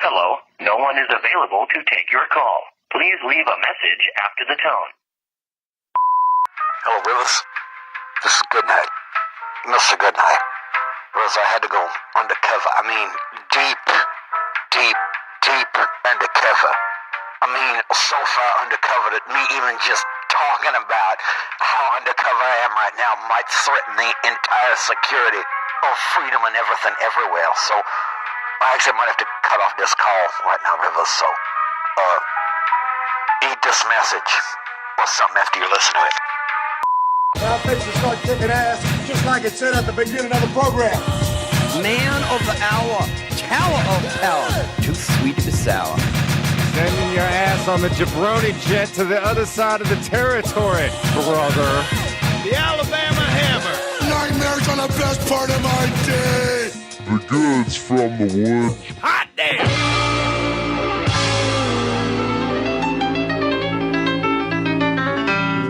Hello, no one is available to take your call. Please leave a message after the tone. Hello, Rivers. This is Goodnight. Mr. Goodnight. Rivers, I had to go undercover. I mean, deep undercover. I mean, so far undercover that me even just talking about how undercover I am right now might threaten the entire security of freedom and everything everywhere. So I actually might have to cut off this call right now, Rivers. So, eat this message or something after you listen to it. Now things will start kicking ass, just like it said at the beginning of the program. Man of the hour, tower of power, too sweet to be sour. Sending your ass on the jabroni jet to the other side of the territory, brother. The Alabama Hammer. Nightmares on the best part of my day. The goods from the woods. Hot damn!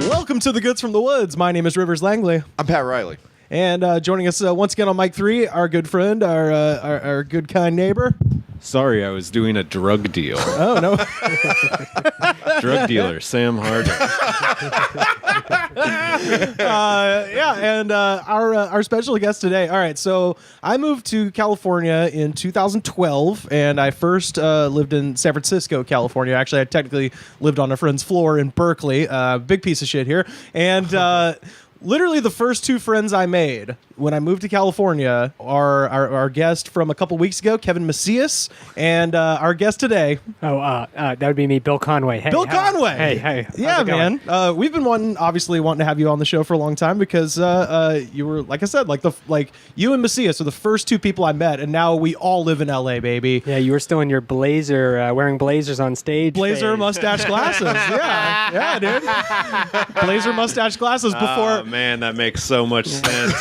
Welcome to the Goods from the Woods. My name is Rivers Langley. I'm Pat Riley. And joining us once again on mic 3, our good friend, our good kind neighbor. Sorry, I was doing a drug deal. Oh, no. Drug dealer, Sam Harding. Our special guest today. All right, so I moved to California in 2012, and I first lived in San Francisco, California. Actually, I technically lived on a friend's floor in Berkeley. Big piece of shit here. And literally the first two friends I made when I moved to California are our guest from a couple weeks ago, Kevin Macias, and our guest today. That would be me, Bill Conway. Hey, Bill Conway. Hey. Yeah, man. We've been wanting to have you on the show for a long time because you were, like I said, like you and Macias are the first two people I met, and now we all live in LA, baby. Yeah, you were still in your blazer, wearing blazers on stage. Blazer, mustache, glasses. Yeah, dude. Blazer, mustache, glasses before. Man, that makes so much sense.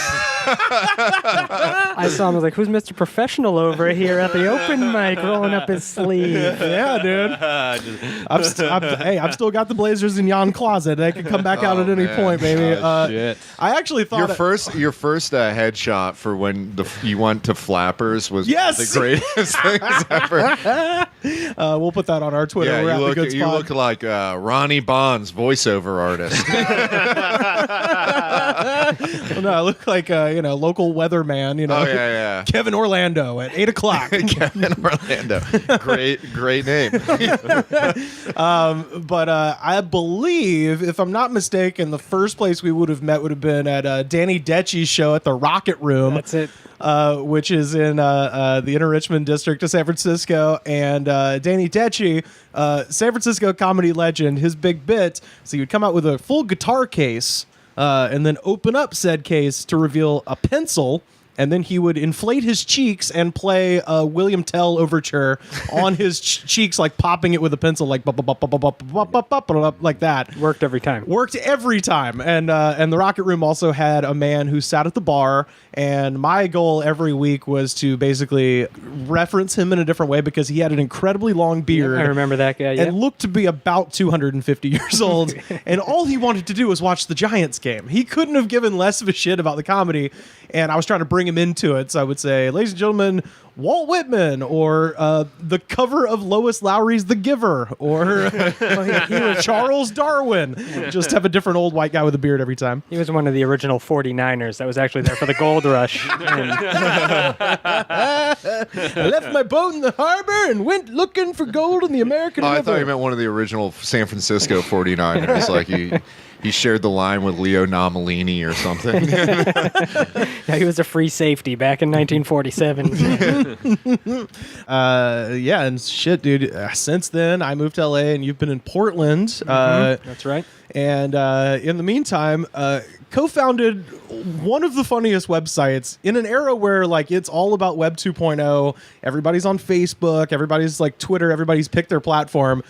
I saw him, I was like, who's Mr. Professional over here at the open mic rolling up his sleeve? Yeah, dude. I've still got the blazers in yon closet. They can come back out at any point, baby. Shit. I actually thought Your first headshot for when you went to Flappers was the greatest things ever. We'll put that on our Twitter. Yeah, We're you look like Ronnie Bond's voiceover artist. Well, no, I look like local weather-man, Oh, yeah. Kevin Orlando at 8 o'clock. Kevin Orlando. Great name. But I believe, if I'm not mistaken, the first place we would have met would have been at Danny Detchie's show at the Rocket Room. That's it. Which is in the Inner Richmond district of San Francisco. And Danny Detchie, San Francisco comedy legend, his big bit, so he would come out with a full guitar case and then open up said case to reveal a pencil, and then he would inflate his cheeks and play a William Tell overture on his cheeks, like popping it with a pencil, like like that. Worked every time. And the Rocket Room also had a man who sat at the bar, and my goal every week was to basically reference him in a different way because he had an incredibly long beard. I remember that guy, yeah. And looked to be about 250 years old, and all he wanted to do was watch the Giants game. He couldn't have given less of a shit about the comedy, and I was trying to bring him into it. So I would say, ladies and gentlemen, Walt Whitman, or the cover of Lois Lowry's The Giver, or Charles Darwin. Just have a different old white guy with a beard every time. He was one of the original 49ers that was actually there for the gold rush. I left my boat in the harbor and went looking for gold in the American River. I thought you meant one of the original San Francisco 49ers. Like he shared the line with Leo Nomalini or something. Yeah, he was a free safety back in 1947. And shit, dude. Since then, I moved to LA, and you've been in Portland. That's right. And in the meantime, co-founded one of the funniest websites in an era where it's all about Web 2.0. Everybody's on Facebook. Everybody's Twitter. Everybody's picked their platform.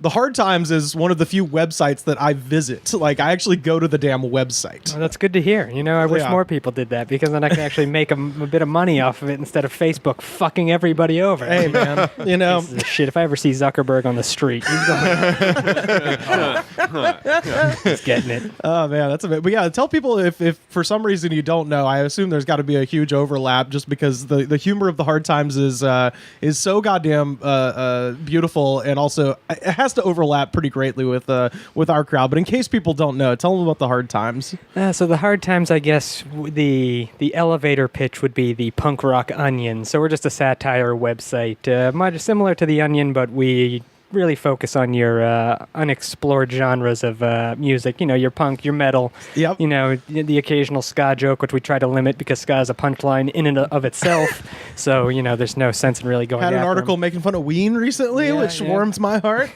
The Hard Times is one of the few websites that I visit. Like, I actually go to the damn website. Well, that's good to hear. You know, I wish Yeah. more people did that because then I can actually make a bit of money off of it instead of Facebook fucking everybody over. Hey, man, you know. This is shit. If I ever see Zuckerberg on the street, he's going. He's getting it. Oh man, that's a bit. But yeah, tell people if for some reason you don't know, I assume there's got to be a huge overlap just because the humor of the Hard Times is so goddamn beautiful, and also it has to overlap pretty greatly with our crowd. But in case people don't know, tell them about the Hard Times. So the Hard Times, I guess, the elevator pitch would be the punk rock Onion. So we're just a satire website, much similar to the Onion, but we really focus on your unexplored genres of music. You know, your punk, your metal. Yep. You know, the occasional ska joke, which we try to limit because ska is a punchline in and of itself. So, you know, there's no sense in really going Had an after article them. making fun of Ween recently, Yeah, which yeah. warms my heart.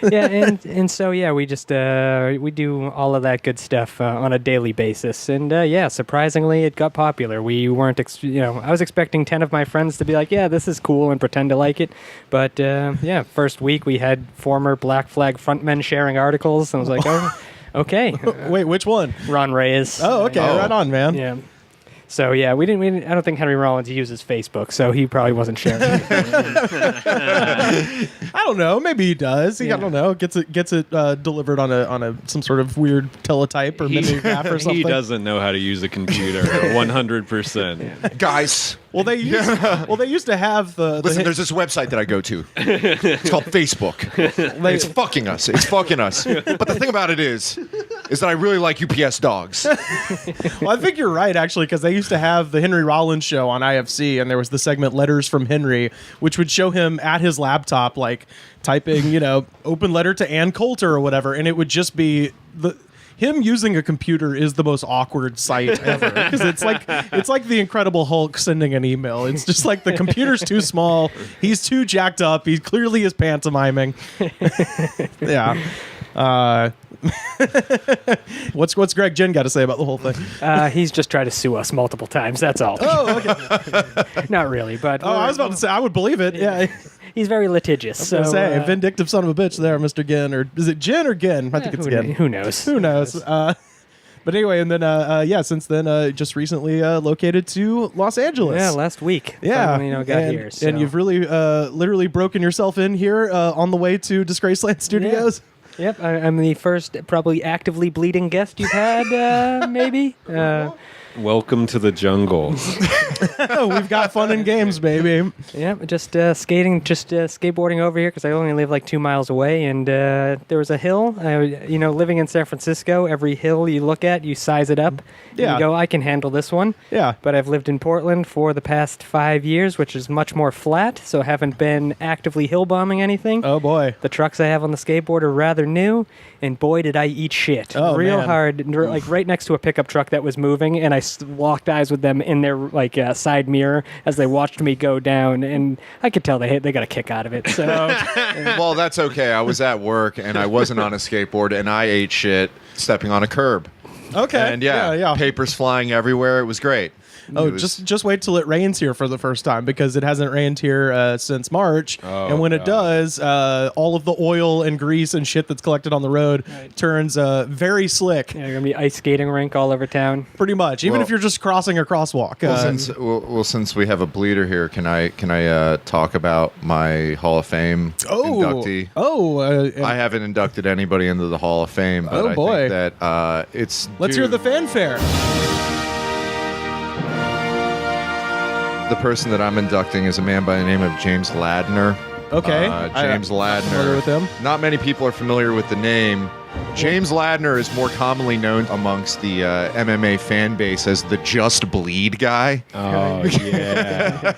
Yeah, and so, yeah, we just, we do all of that good stuff on a daily basis. And, yeah, surprisingly, it got popular. We weren't, I was expecting 10 of my friends to be like, yeah, this is cool and pretend to like it. But, yeah, first week we had former Black Flag frontmen sharing articles. And I was like, oh, okay. Wait, which one? Ron Reyes. Oh, okay, right on, man. Yeah. So yeah, we didn't. I don't think Henry Rollins uses Facebook, so he probably wasn't sharing. I don't know. Maybe he does. I don't know. Gets it delivered on a some sort of weird teletype or mimeograph or something. He doesn't know how to use a computer 100%. Guys, Well, they used to have the. listen, there's this website that I go to. It's called Facebook. It's fucking us. It's fucking us. But the thing about it is that I really like UPS dogs. Well, I think you're right, actually, because they used to have the Henry Rollins show on IFC, and there was the segment Letters from Henry, which would show him at his laptop, like, typing, open letter to Ann Coulter or whatever, and it would just be him using a computer is the most awkward sight ever, because it's like the Incredible Hulk sending an email. It's just like the computer's too small, he's too jacked up, he clearly is pantomiming. Yeah. What's Greg Ginn got to say about the whole thing? He's just tried to sue us multiple times. That's all. Oh, okay. Not really, but I was about to say I would believe it. Yeah, he's very litigious. I was gonna say vindictive son of a bitch there, Mr. Ginn, or is it Ginn or Ginn? I think it's Ginn. Who knows? Who knows? But anyway, and then since then, just recently located to Los Angeles. Yeah, last week. Yeah, Finally, got here. So. And you've really, literally broken yourself in here on the way to Disgraceland Studios. Yeah. Yep, I'm the first probably actively bleeding guest you've had, maybe. Welcome to the jungle. We've got fun and games, baby. Yeah, just skating, skateboarding over here because I only live like 2 miles away, and there was a hill. Living in San Francisco, every hill you look at, you size it up. Yeah. And you go, I can handle this one. Yeah. But I've lived in Portland for the past 5 years, which is much more flat, so I haven't been actively hill bombing anything. Oh boy. The trucks I have on the skateboard are rather new, and boy, did I eat shit. Oh, Real man. hard, like right next to a pickup truck that was moving, and I locked eyes with them in their side mirror as they watched me go down, and I could tell they got a kick out of it. So, Well, that's okay. I was at work and I wasn't on a skateboard and I ate shit stepping on a curb. Okay. And yeah, papers flying everywhere. It was great. Oh, It was- just wait till it rains here for the first time, because it hasn't rained here since March. Oh, and when it God. does, all of the oil and grease and shit that's collected on the road turns very slick. yeah, you're gonna be ice skating rink all over town. Pretty much, even Well- if you're just crossing a crosswalk. Since we have a bleeder here, can I talk about my Hall of Fame inductee? I haven't inducted anybody into the Hall of Fame, but Oh, boy. I think that it's. Let's hear the fanfare. The person that I'm inducting is a man by the name of James Ladner. Okay. James Ladner. familiar with him. Not many people are familiar with the name. James Ladner is more commonly known amongst the MMA fan base as the Just Bleed guy. Oh, yeah.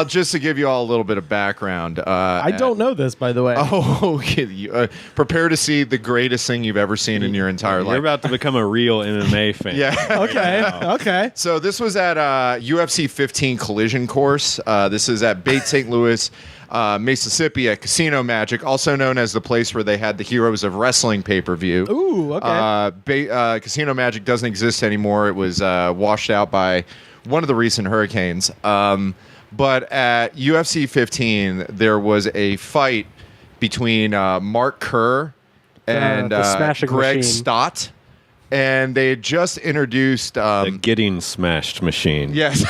Just to give you all a little bit of background. I don't know this, by the way. Oh, okay. Prepare to see the greatest thing you've ever seen in your entire You're life. about to become a real MMA fan. Yeah. Okay. So this was at UFC 15 Collision Course. This is at Bate St. Louis, Mississippi at Casino Magic, also known as the place where they had the Heroes of Wrestling pay-per-view. Ooh, okay. Casino Magic doesn't exist anymore. It was washed out by one of the recent hurricanes. But at UFC 15, there was a fight between Mark Kerr and the Smashing Greg Machine. Stott. And they had just introduced The getting smashed machine. yes,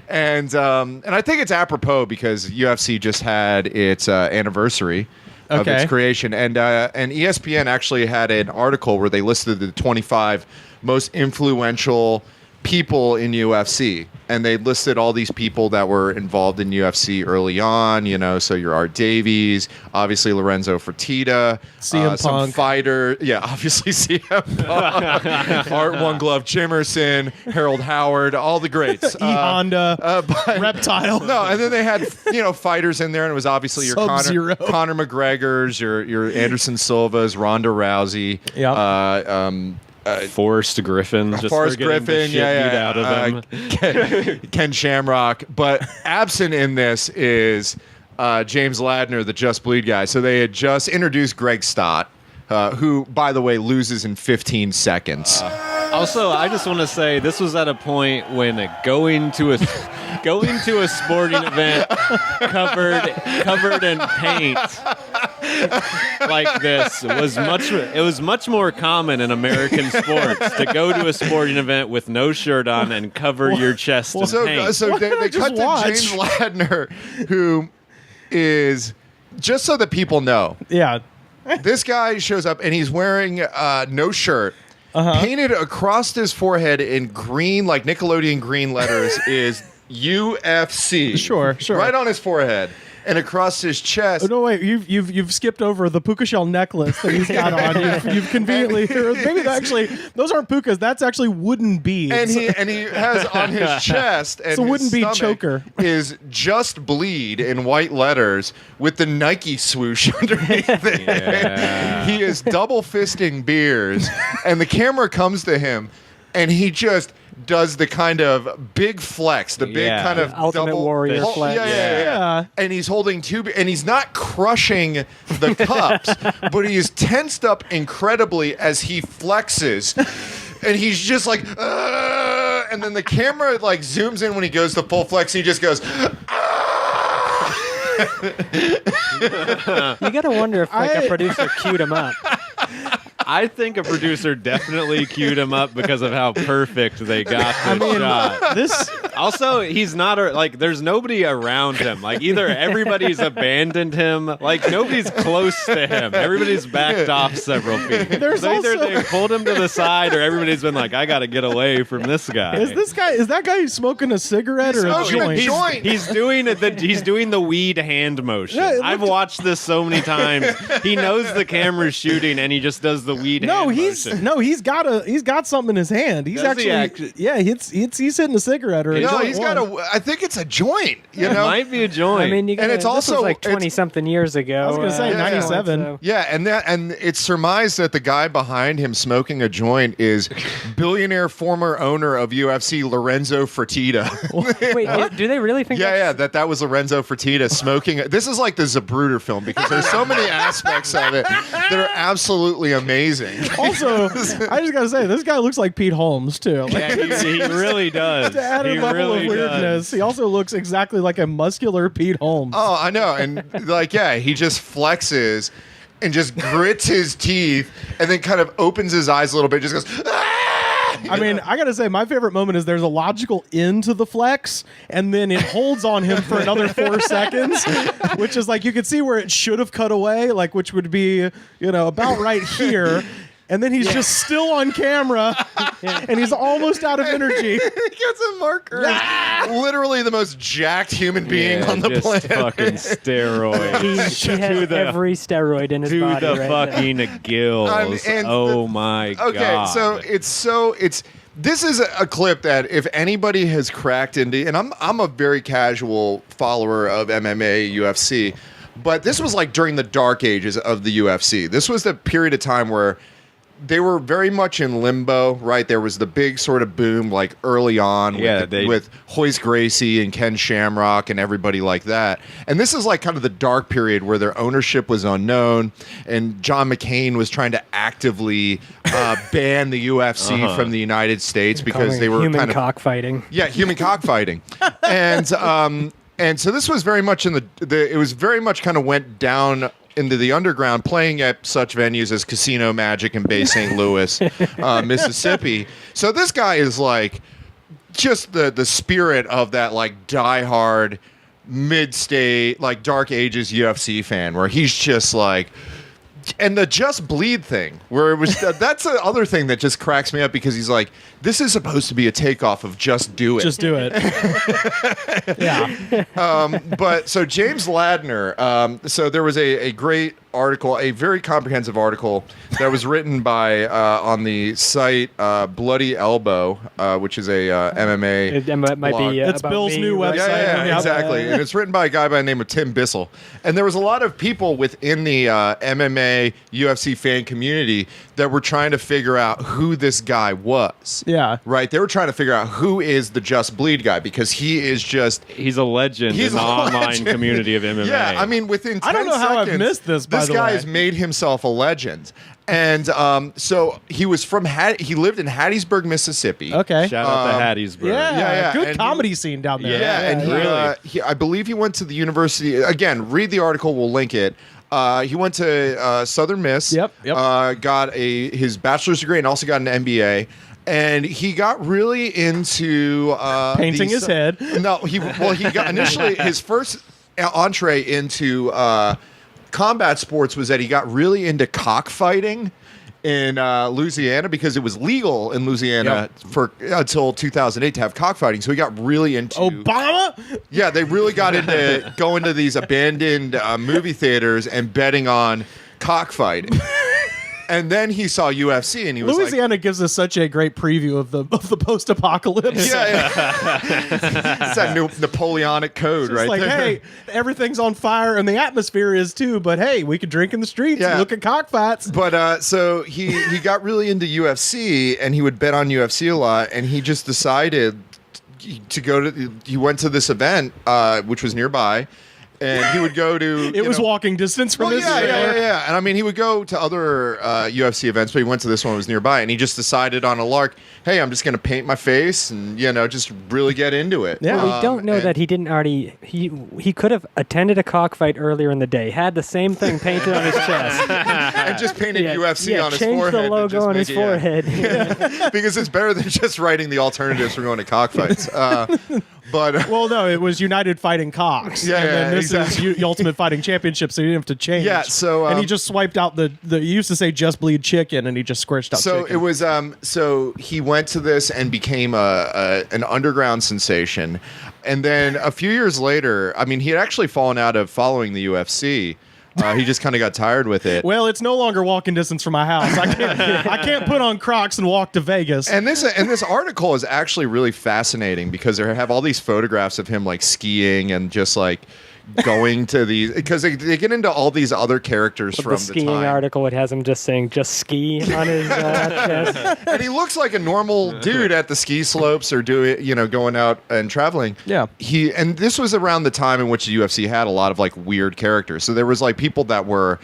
and I think it's apropos because UFC just had its anniversary of Okay. its creation, and ESPN actually had an article where they listed the 25 most influential people in UFC, and they listed all these people that were involved in UFC early on. So your Art Davies, obviously Lorenzo Fertitta, CM some Punk. fighter, obviously CM Punk, Art One Glove Jimerson, Harold Howard, all the greats. E Honda, but- Reptile. No, and then they had fighters in there, and it was obviously your Sub-Zero. Conor McGregor's, your Anderson Silva's, Ronda Rousey, Yep. Forrest Griffin. Just Forrest for getting the Griffin, shit beat out of him. Ken Shamrock. But absent in this is James Ladner, the Just Bleed guy. So they had just introduced Greg Stott, who, by the way, loses in 15 seconds. Also, I just want to say this was at a point when going to a sporting event covered in paint like this was much more common in American sports to go to a sporting event with no shirt on and cover your chest in paint. So they just cut to watch? James Ladner, who is, just so that people know, Yeah. this guy shows up and he's wearing no shirt. Painted across his forehead in green, like Nickelodeon green letters, is UFC. Sure. Right on his forehead. And across his chest. Oh, no, wait. You've skipped over the puka shell necklace that he's got on. You've conveniently, or maybe those aren't pukas. That's actually wooden beads. And he has on his chest and It's a his wooden bead stomach choker. is Just Bleed in white letters with the Nike swoosh underneath it. Yeah. He is double fisting beers, and the camera comes to him, and he just does the kind of big flex, the big Yeah. kind of Ultimate double Warrior flex. Yeah. And he's holding two, and he's not crushing the cups, but he is tensed up incredibly as he flexes, and he's just like, and then the camera like zooms in when he goes to full flex, and he just goes. You gotta wonder if a producer queued him up. I think a producer definitely queued him up because of how perfect they got this shot. This Also, he's not there's nobody around him. Like either everybody's abandoned him, like nobody's close to him. Everybody's backed off several feet. There's So either also- they pulled him to the side, or everybody's been like, "I got to get away from this guy." is that guy smoking a cigarette or a smoking a joint? joint. He's doing he's doing the weed hand motion. Yeah, it I've looked- watched this so many times. He knows the camera's shooting, and he just does the weed hand motion. he's got something in his hand. He's Does he actually he's hitting a cigarette or a No, joint. he's got I think it's a joint. You It know, might be a joint. I mean, it's also- this was like it's- 20-something years ago. I was gonna say 97. so- Yeah, and it's surmised that the guy behind him smoking a joint is billionaire former owner of UFC Lorenzo Fertitta. Wait, do they really think? Yeah, that was Lorenzo Fertitta smoking. This is like the Zapruder film because there's so many aspects of it that are absolutely amazing. Also, I just gotta say, this guy looks like Pete Holmes too. Like, Yeah, he really does. to add a He level really of weirdness, does. he also looks exactly like a muscular Pete Holmes. Oh, I know, and he just flexes and just grits his teeth and then kind of opens his eyes a little bit, just goes. "Ah!" I mean, I gotta say, my favorite moment is there's a logical end to the flex, and then it holds on him for another 4 seconds, which is like you could see where it should have cut away, like which would be about right here. And then he's just still on camera, and he's almost out of energy. He gets a marker. Literally the most jacked human being on the just planet. fucking steroids. He has every steroid in his to body the right now. fucking gills. And My god. Okay, so it's this is a clip that if anybody has cracked into, and I'm a very casual follower of MMA, UFC, but this was like during the dark ages of the UFC. This was the period of time where they were very much in limbo, right? There was the big sort of boom, like early on, with Hoist Gracie and Ken Shamrock and everybody like that. And this is like kind of the dark period where their ownership was unknown, and John McCain was trying to actively ban the UFC from the United States because they were human kind of cockfighting. yeah, human cockfighting, and And so this was very much in it was very much kind of went down into the underground, playing at such venues as Casino Magic in Bay St. Louis, Mississippi. So this guy is like just the spirit of that like diehard mid-state, like Dark Ages UFC fan, where he's just like, and the Just Bleed thing, where it was that's the other thing that just cracks me up, because he's like, this is supposed to be a takeoff of Just Do It. Just do it. Yeah. But so James Ladner, so there was a great article, a very comprehensive article that was written by on the site Bloody Elbow, which is a MMA. It might blog. be. It's about Bill's me, new right? website. Yeah, exactly. And it's written by a guy by the name of Tim Bissell. And there was a lot of people within the MMA UFC fan community that were trying to figure out who this guy was. Yeah. Right? They were trying to figure out who is the Just Bleed guy, because he is just... He's a legend in the online community of MMA. Yeah, I mean, within 10 I don't know how I've seconds, missed this, by the guy way. has made himself a legend. And so he was from... he lived in Hattiesburg, Mississippi. Okay. Shout out to Hattiesburg. Yeah. Good and comedy scene down there. Yeah, and really. I believe he went to the university. Again, read the article. We'll link it. He went to Southern Miss. Yep. Got his bachelor's degree and also got an MBA. And he got really into Painting his head. No, he got initially his first entree into combat sports was that he got really into cockfighting in Louisiana, because it was legal in Louisiana for until 2008 to have cockfighting. So he got really into Obama? Yeah, they really got into going to these abandoned movie theaters and betting on cockfighting. And then he saw UFC, and he was Louisiana gives us such a great preview of the post-apocalypse. Yeah. It's that new Napoleonic code, It's right like, there. hey, everything's on fire, and the atmosphere is too, but hey, we could drink in the streets and look at cockfights. But so he got really into UFC, and he would bet on UFC a lot, and he just decided to go to... He went to this event, which was nearby, and he would go to... It was walking distance from his store. Yeah. And I mean, he would go to other UFC events, but he went to this one that was nearby, and he just decided on a lark, hey, I'm just going to paint my face and, just really get into it. Yeah. We don't know that he didn't already. He could have attended a cockfight earlier in the day, had the same thing painted on his chest, and just painted UFC on his changed forehead. the logo on his forehead. Because it's better than just writing the alternatives for going to cockfights. But well, no, it was United Fighting Cocks. Yeah, and then this exactly. is Ultimate Fighting Championship, so you didn't have to change. Yeah, so and he just swiped out the he used to say Just Bleed Chicken, and he just squished out. So chicken. it was so he went to this and became an underground sensation, and then a few years later, I mean, he had actually fallen out of following the UFC. He just kind of got tired with it. Well, it's no longer walking distance from my house. I can't put on Crocs and walk to Vegas. And this article is actually really fascinating, because they have all these photographs of him like skiing and just like going to these, because they get into all these other characters With from the skiing time. article, it has him just saying "just ski" on his chest. And he looks like a normal dude at the ski slopes or going out and traveling. Yeah. And this was around the time in which the UFC had a lot of like weird characters. So there was like people that were,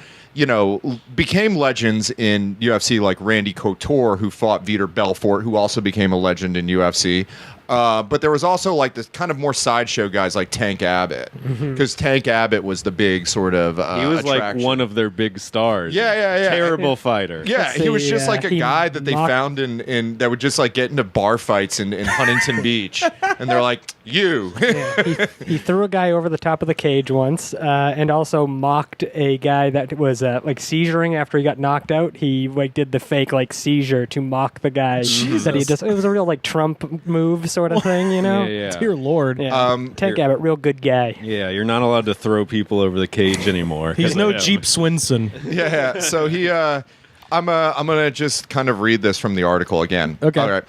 became legends in UFC, like Randy Couture, who fought Vitor Belfort, who also became a legend in UFC. But there was also like this kind of more sideshow guys like Tank Abbott, because Tank Abbott was the big sort of he was attraction. like one of their big stars. Yeah. Terrible fighter. Yeah, he was just like a guy that they found in that would just like get into bar fights in Huntington Beach, and they're like, you. He threw a guy over the top of the cage once, and also mocked a guy that was like seizuring after he got knocked out. He like did the fake like seizure to mock the guy that he just. It was a real like Trump move sort of thing, Yeah. Dear Lord. Yeah. Tank Abbott, real good guy. Yeah, you're not allowed to throw people over the cage anymore. He's no Jeep Swinson. Yeah. So he, I'm gonna just kind of read this from the article again. Okay. All right.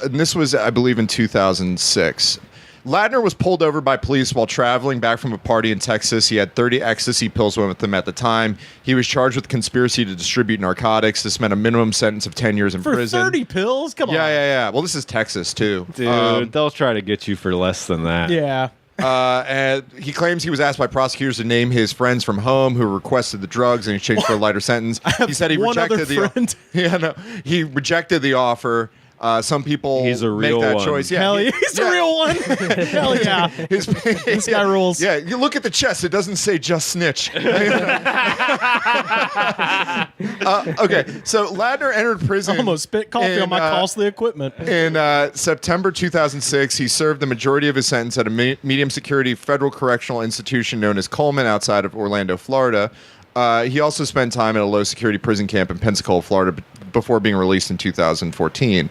And this was, I believe, in 2006. Ladner was pulled over by police while traveling back from a party in Texas. He had 30 ecstasy pills with him at the time. He was charged with conspiracy to distribute narcotics. This meant a minimum sentence of 10 years in For prison. 30 pills? Come on. Yeah. Well, this is Texas, too. Dude, they'll try to get you for less than that. Yeah. And he claims he was asked by prosecutors to name his friends from home who requested the drugs in exchange for a lighter sentence. He said he one rejected other friend. he rejected the offer. Some people He's a make real that one. choice. Yeah, Hell yeah, he's the real one. Hell yeah. This guy rules. Yeah, you look at the chest. It doesn't say just snitch. Okay, so Ladner entered prison. Almost spit coffee on my costly equipment. In September 2006, he served the majority of his sentence at a medium security federal correctional institution known as Coleman outside of Orlando, Florida. He also spent time at a low security prison camp in Pensacola, Florida, before being released in 2014.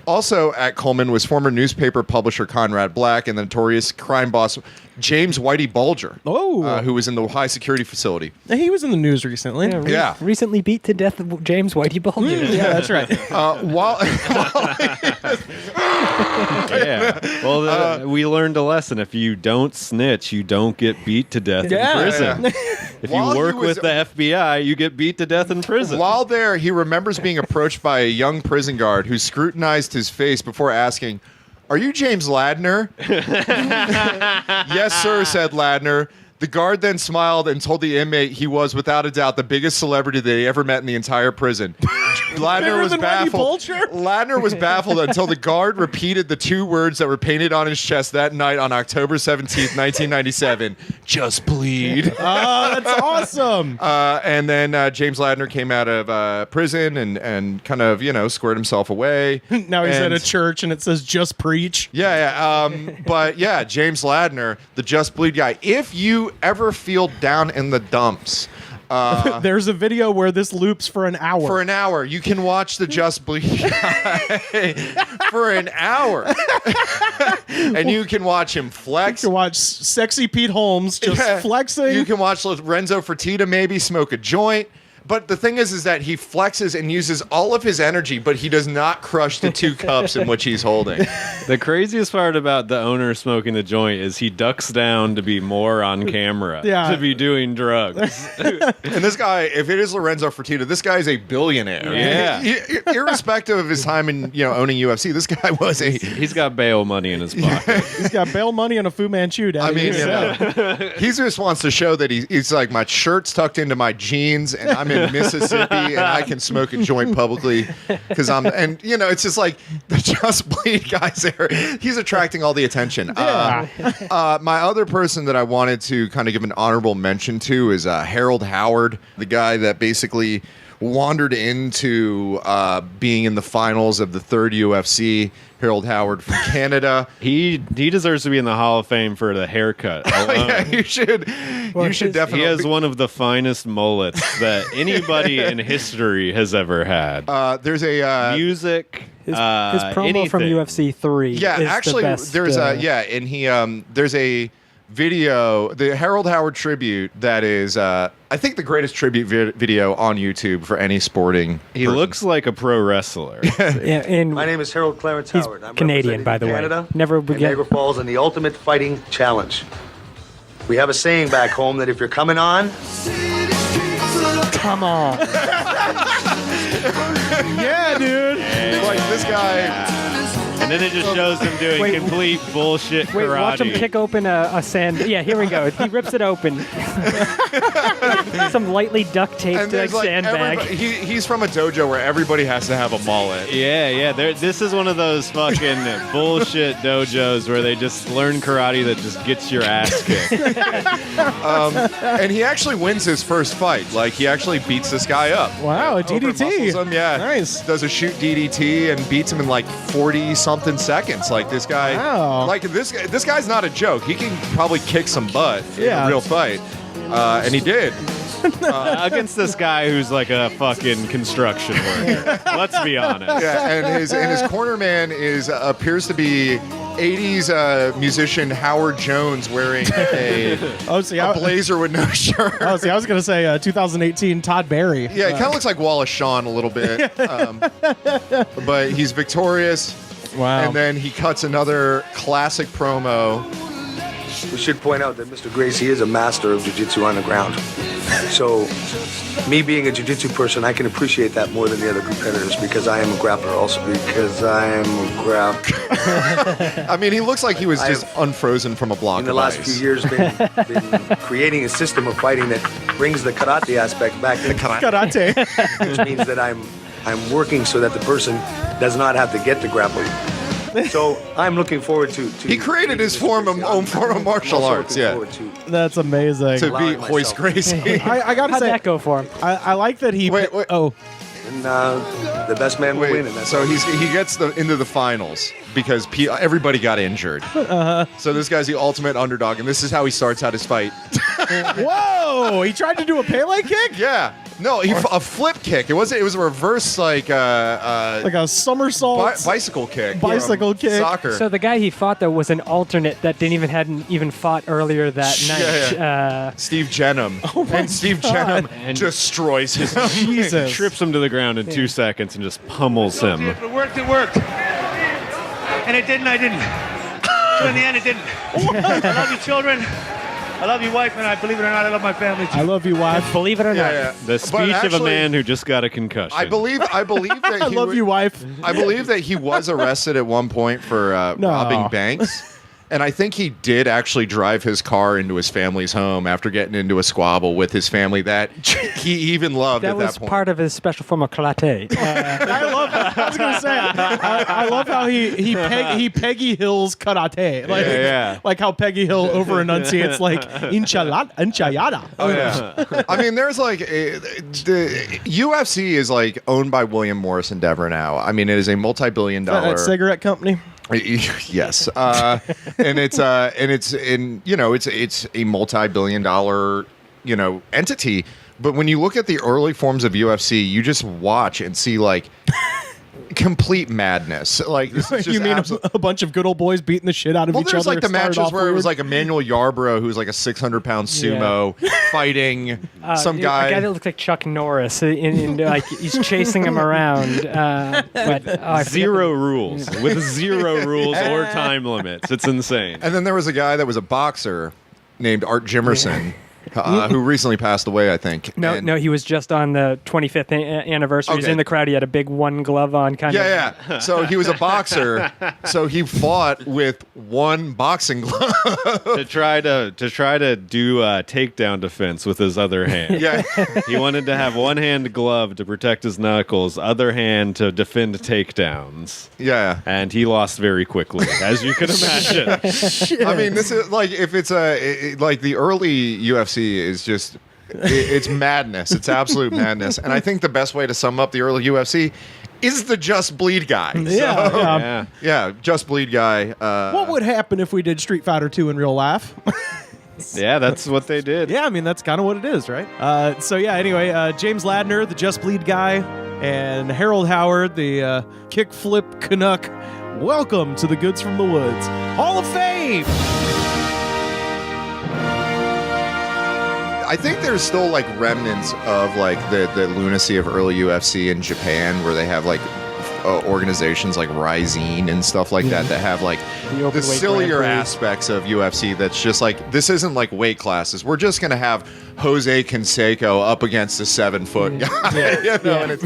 Also at Coleman was former newspaper publisher Conrad Black and the notorious crime boss James Whitey Bulger, who was in the high security facility. He was in the news recently. Yeah. Recently beat to death James Whitey Bulger. Yeah, that's right. Yeah. Well, we learned a lesson. If you don't snitch, you don't get beat to death in prison. If you While he work was- with the FBI, you get beat to death in prison. While there, he remembers being approached by a young prison guard who scrutinized his face before asking, "Are you James Ladner?" "Yes, sir," said Ladner. The guard then smiled and told the inmate he was, without a doubt, the biggest celebrity they ever met in the entire prison. Ladner Bigger was than Whitey baffled. Bulger? Ladner was baffled until the guard repeated the two words that were painted on his chest that night on October 17th, 1997. "Just bleed." Oh, that's awesome. And then James Ladner came out of prison and kind of, squared himself away. Now he's And- at a church and it says "Just Preach." Yeah. But yeah, James Ladner, the Just Bleed guy. If you ever feel down in the dumps, There's a video where this loops for an hour. for an hour, you can watch the Just Bleed guy for an hour. And you can watch him flex. You can watch sexy Pete Holmes just Yeah. flexing. You can watch Lorenzo Fertitta maybe smoke a joint. But the thing is that he flexes and uses all of his energy, but he does not crush the two cups in which he's holding. The craziest part about the owner smoking the joint is he ducks down to be more on camera, Yeah. to be doing drugs. And this guy, if it is Lorenzo Fertitta, this guy is a billionaire. Yeah. Irrespective of his time in owning UFC, this guy was a. He's got bail money in his pocket. He's got bail money and a Fu Manchu. I mean, he just wants to show that he's like, my shirt's tucked into my jeans and I'm in Mississippi and I can smoke a joint publicly because it's just like the Just Bleed guys there. He's attracting all the attention. My other person that I wanted to kind of give an honorable mention to is Harold Howard, the guy that basically wandered into being in the finals of the third UFC. Harold Howard from Canada. He deserves to be in the Hall of Fame for the haircut alone. Yeah, you should definitely. He has one of the finest mullets that anybody in history has ever had. There's a music. His promo from anything. UFC 3. Yeah, is actually, the best, there's and he there's a video, the Harold Howard tribute that is I think the greatest tribute video on YouTube for any sporting. He looks like a pro wrestler. Yeah, and My name is Harold Clarence he's Howard. I'm Canadian, by the way. Canada Never and began. Niagara Falls in the Ultimate Fighting Challenge. We have a saying back home that if you're coming on, Come on. yeah, dude. Like this guy. And then it just shows him doing Wait, complete bullshit Wait, karate. watch him kick open a sand. Yeah, here we go. He rips it open. Some lightly duct taped like there's sandbag. he's from a dojo where everybody has to have a mullet. Yeah. This is one of those fucking bullshit dojos where they just learn karate that just gets your ass kicked. And he actually wins his first fight. Like, he actually beats this guy up. Wow, a Over DDT. muscles him, yeah. Nice. Does a shoot DDT and beats him in like 40-something seconds. Like, this guy, Wow. like this guy's not a joke. He can probably kick some butt in Yeah. a real fight. And he did. Against this guy who's like a fucking construction worker. Let's be honest. Yeah, and his corner man appears to be 80s musician Howard Jones wearing a blazer with no shirt. Oh, see, I was gonna say 2018 Todd Barry. Yeah, it kind of looks like Wallace Shawn a little bit. But he's victorious. Wow. And then he cuts another classic promo. we should point out that Mr. Gracie is a master of jiu-jitsu on the ground. So, me being a jiu-jitsu person, I can appreciate that more than the other competitors because I am a grappler also because I am a grappler. I mean, he looks like he was just unfrozen from a block In the of last ice. few years, been creating a system of fighting that brings the karate aspect back in, Karate. which means that I'm I'm working so that the person does not have to get to grapple you. So I'm looking forward to He created his own form of martial arts, yeah. That's amazing. To beat Hoist Gracie. I gotta How'd say, that go for him? I like that he. Wait. Oh, And the best man will win. And that's So he gets into the finals because everybody got injured. So this guy's the ultimate underdog, and this is how he starts out his fight. whoa! He tried to do a Pele kick. Yeah. No, a flip kick. It was a reverse Like a somersault. bicycle kick. Bicycle from kick. Soccer. So the guy he fought though was an alternate that hadn't even fought earlier that night. Steve Jenham. And Steve God. Jenham destroys him. Jesus. Trips him to the ground in 2 seconds and just pummels him. If it worked, it worked. And it didn't, I didn't. So in the end, it didn't. I love you, children. I love you, wife, and I believe it or not, I love my family too. I love you, wife. Believe it or not. Yeah. The speech of a man who just got a concussion. I believe that I love you, wife. I believe that he was arrested at one point for robbing banks. And I think he did actually drive his car into his family's home after getting into a squabble with his family that he even loved That at was that point. part of his special form of karate. I was gonna say. I love how he Peggy Hill's karate. Like how Peggy Hill over enunciates like enchilada. Oh yeah. I mean, there's like the UFC is like owned by William Morris Endeavor now. I mean, it is a multi-billion-dollar That cigarette company. Yes, and it's a multi-billion-dollar entity. But when you look at the early forms of UFC, you just watch and see like complete madness. Like this is just You mean a bunch of good old boys beating the shit out of each other? There's like the started matches off where it weird. was like Emmanuel Yarbrough, who's like a 600-pound sumo, fighting some A guy. guy that looks like Chuck Norris, and like he's chasing him around. I Zero rules. With zero rules or time limits. It's insane. And then there was a guy that was a boxer named Art Jimerson. Who recently passed away, I think. No, he was just on the 25th anniversary. He was Okay. in the crowd. He had a big one glove on, kind of. Yeah. So he was a boxer. So he fought with one boxing glove. to try to do takedown defense with his other hand. Yeah. He wanted to have one hand glove to protect his knuckles, other hand to defend takedowns. Yeah. And he lost very quickly, as you can imagine. I mean, this is like if it's like the early UFC is just it's madness. It's absolute madness. And I think the best way to sum up the early UFC is the Just Bleed guy. Yeah, Just Bleed guy. What would happen if we did Street Fighter 2 in real life? Yeah, that's what they did. Yeah, I mean, that's kind of what it is, right? Anyway, James Ladner, the Just Bleed guy, and Harold Howard, the kickflip Canuck. Welcome to the Goods from the Woods Hall of Fame! I think there's still like remnants of like the lunacy of early UFC in Japan, where they have like organizations like Rising and stuff like that have like the sillier aspects of UFC. That's just like, this isn't like weight classes. We're just gonna have Jose Canseco up against a 7-foot guy. And it's,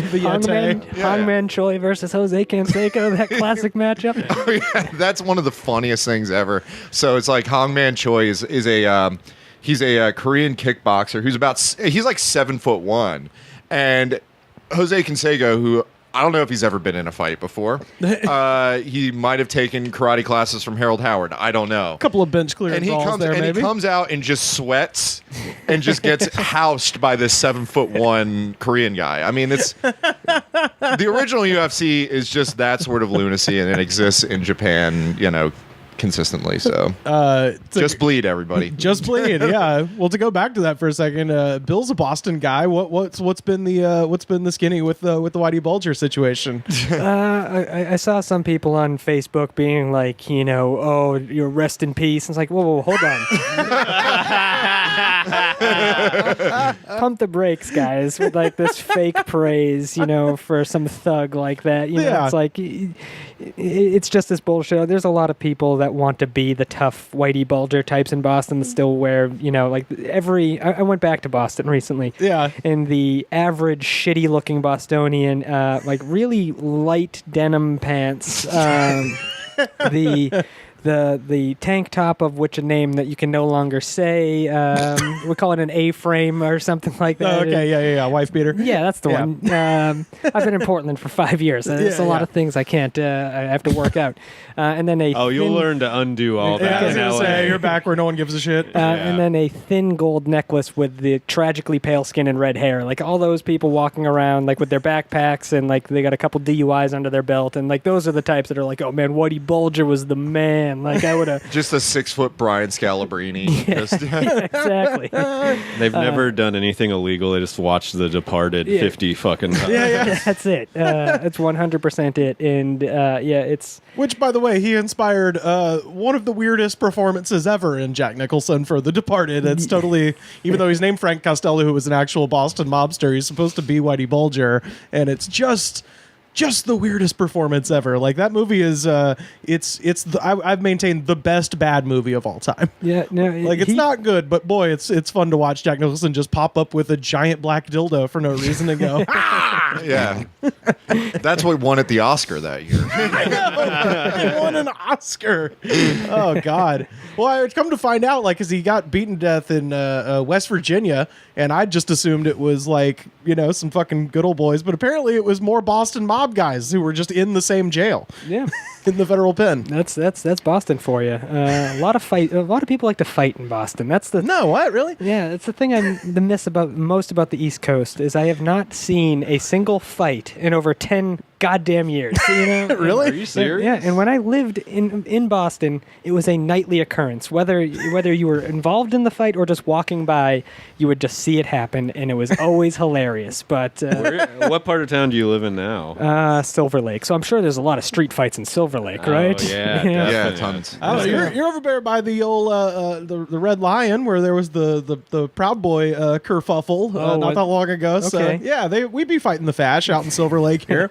Hangman Choi versus Jose Canseco, that classic matchup. that's one of the funniest things ever. So it's like Hangman Choi is a he's a Korean kickboxer who's he's like 7'1", and Jose Canseco, who I don't know if he's ever been in a fight before. He might have taken karate classes from Harold Howard. I don't know. A couple of bench clearance He comes out and just sweats and just gets housed by this 7'1" Korean guy. I mean, it's the original UFC is just that sort of lunacy, and it exists in Japan, consistently. So just bleed, everybody. Just bleed. Yeah. Well, to go back to that for a second, Bill's a Boston guy. What's been the skinny with the Whitey Bulger situation? I saw some people on Facebook being like, oh, you're rest in peace. And it's like, whoa, hold on. Pump the brakes, guys, with like this fake praise, for some thug like that. It's like, it's just this bullshit. There's a lot of people that want to be the tough Whitey Bulger types in Boston that still wear, like I went back to Boston recently. Yeah. And the average shitty looking Bostonian, like really light denim pants, the the tank top of which a name that you can no longer say. We call it an A-frame or something like that. Oh, okay, yeah, wife beater. Yeah, that's the Yeah. one. I've been in Portland for 5 years. There's a lot of things I can't. I have to work out. And then a you'll thin- learn to undo all Yeah, that. I was in gonna LA. say you're back where no one gives a shit. And then a thin gold necklace with the tragically pale skin and red hair. Like all those people walking around like with their backpacks and like they got a couple DUIs under their belt. And like those are the types that are like, oh man, Whitey Bulger was the man. Like I would have. Just a 6-foot Brian Scalabrine. Just- Exactly. They've never done anything illegal. They just watched The Departed 50 fucking times. That's it. That's 100% it. And it's. Which, by the way, he inspired one of the weirdest performances ever in Jack Nicholson for The Departed. It's totally, even though he's named Frank Costello, who was an actual Boston mobster, he's supposed to be Whitey Bulger, and it's just the weirdest performance ever. Like that movie is, I've maintained the best bad movie of all time. Yeah, no, Like it's not good, but boy, it's fun to watch Jack Nicholson just pop up with a giant black dildo for no reason and go, yeah. That's what won at the Oscar that year. I know. He won an Oscar. Oh God. Well, I would come to find out, like, because he got beaten to death in West Virginia, and I just assumed it was like, some fucking good old boys, but apparently it was more Boston mob guys who were just in the same jail. Yeah. In the federal pen. That's Boston for you. A lot of people like to fight in Boston. That's the No, what really? Yeah, that's the thing the miss most about the East Coast is I have not seen a single fight in over 10 goddamn years. Really? Are you serious? Yeah, and when I lived in Boston, it was a nightly occurrence. Whether you were involved in the fight or just walking by, you would just see it happen, and it was always hilarious. But What part of town do you live in now? Silver Lake. So I'm sure there's a lot of street fights in Silver Lake, right? Oh, yeah, Yeah, definitely. tons. I don't know, you're over there by the old the Red Lion where there was the Proud Boy kerfuffle not that long ago. So Okay. yeah, we'd be fighting the Fash out in Silver Lake here.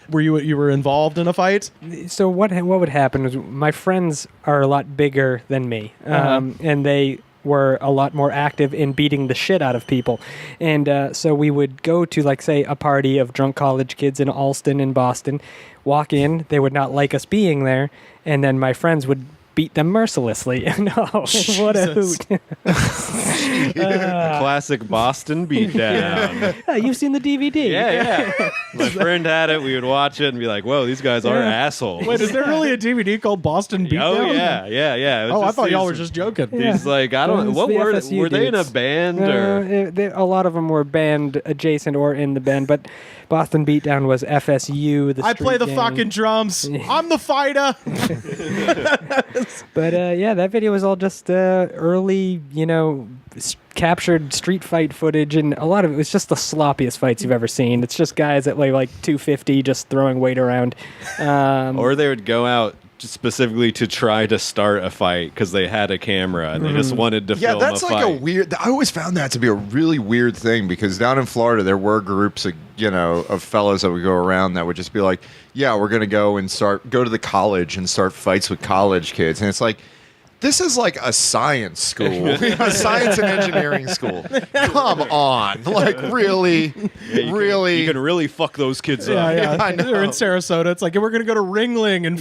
Were you were involved in a fight? So what would happen is my friends are a lot bigger than me, and they were a lot more active in beating the shit out of people. And so we would go to, like, say, a party of drunk college kids in Allston in Boston, walk in, they would not like us being there, and then my friends would beat them mercilessly. No, what a hoot. Classic Boston beatdown. You've seen the DVD. Yeah. My friend had it. We would watch it and be like, whoa, these guys are assholes. Wait, is there really a DVD called Boston Beatdown? Oh, yeah. It was Oh, I just thought y'all these- were just joking. These, like, I don't It know. was What the were FSU were they in a dudes. band or? A lot of them were band adjacent or in the band, but Boston Beatdown was FSU. The I play street the gang. fucking drums. I'm the fighter. But yeah, that video was all just early, captured street fight footage, and a lot of it was just the sloppiest fights you've ever seen. It's just guys that weigh like 250 just throwing weight around. Or they would go out specifically to try to start a fight because they had a camera and they just wanted to film that's a like fight. a weird. I always found that to be a really weird thing because down in Florida there were groups of fellas that would go around that would just be like, yeah, we're gonna go to the college and start fights with college kids, and it's like, this is like a science school, a science and engineering school. Come on, like really, really. You can really fuck those kids up. Yeah. I know. They're in Sarasota. It's like, we're going to go to Ringling and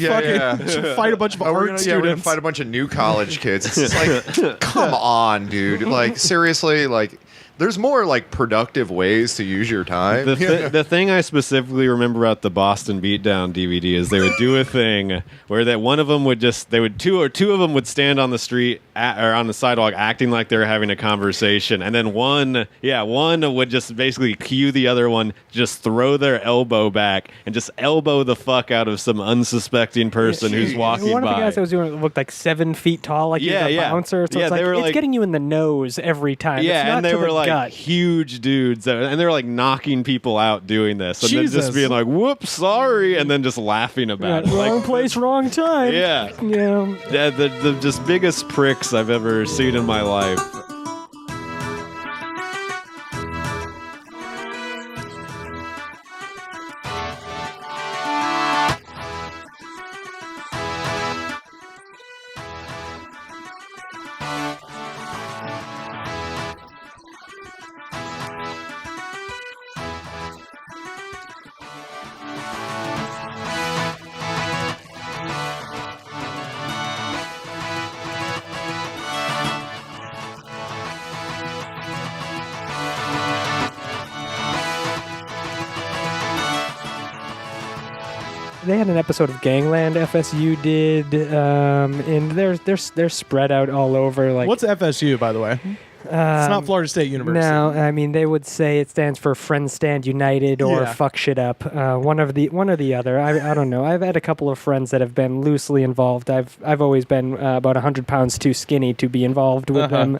fight a bunch of Oh, we're art gonna students. fight a bunch of new college kids. It's just like, come on, dude. Like, seriously, like, there's more like productive ways to use your time. The thing I specifically remember about the Boston Beatdown DVD is they would do a thing where that one of them would two of them would stand on the street or on the sidewalk acting like they were having a conversation, and then one would just basically cue the other one to just throw their elbow back and just elbow the fuck out of some unsuspecting person who's walking One by. of the guys that was doing it looked like 7 feet tall, like he was a bouncer. So Yeah, it's like, they were it's like- getting you in the nose every time. Yeah, it's not and they to were the like gut. huge dudes, and they were like knocking people out doing this, and then Jesus. just being like, "Whoops, sorry," and then just laughing about it. Wrong Like, place, wrong time. yeah, Yeah. the just biggest pricks I've ever seen in my life. they had an episode of Gangland. FSU did, and they're spread out all over. Like, What's FSU, by the way? It's not Florida State University. No, I mean they would say it stands for Friends Stand United or Yeah. Fuck Shit Up. One or the other. I don't know. I've had a couple of friends that have been loosely involved. I've always been about 100 pounds too skinny to be involved with them.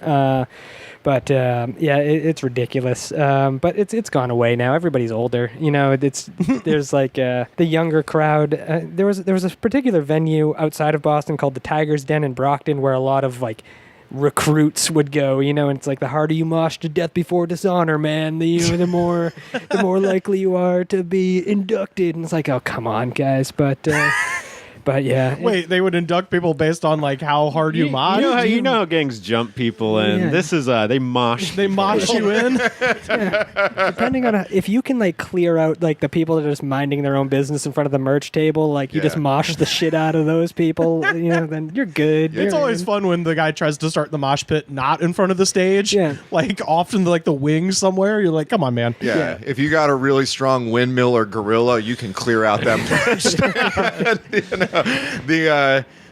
But it's ridiculous. But it's gone away now. Everybody's older. You know, there's like the younger crowd. There was a particular venue outside of Boston called the Tiger's Den in Brockton where a lot of like recruits would go, you know, and it's like the harder you mosh to death before dishonor, man, the more likely you are to be inducted. And it's like, oh, come on, guys. But yeah. Wait, they would induct people based on like how hard you mosh? You know how gangs jump people in. Yeah. This is they mosh. They mosh you in. Depending on if you can like clear out like the people that are just minding their own business in front of the merch table, like you just mosh the shit out of those people, you know, then you're good. It's always fun when the guy tries to start the mosh pit not in front of the stage. Yeah. Like often like the wings somewhere. You're like, come on, man. Yeah. If you got a really strong windmill or gorilla, you can clear out that merch. You know,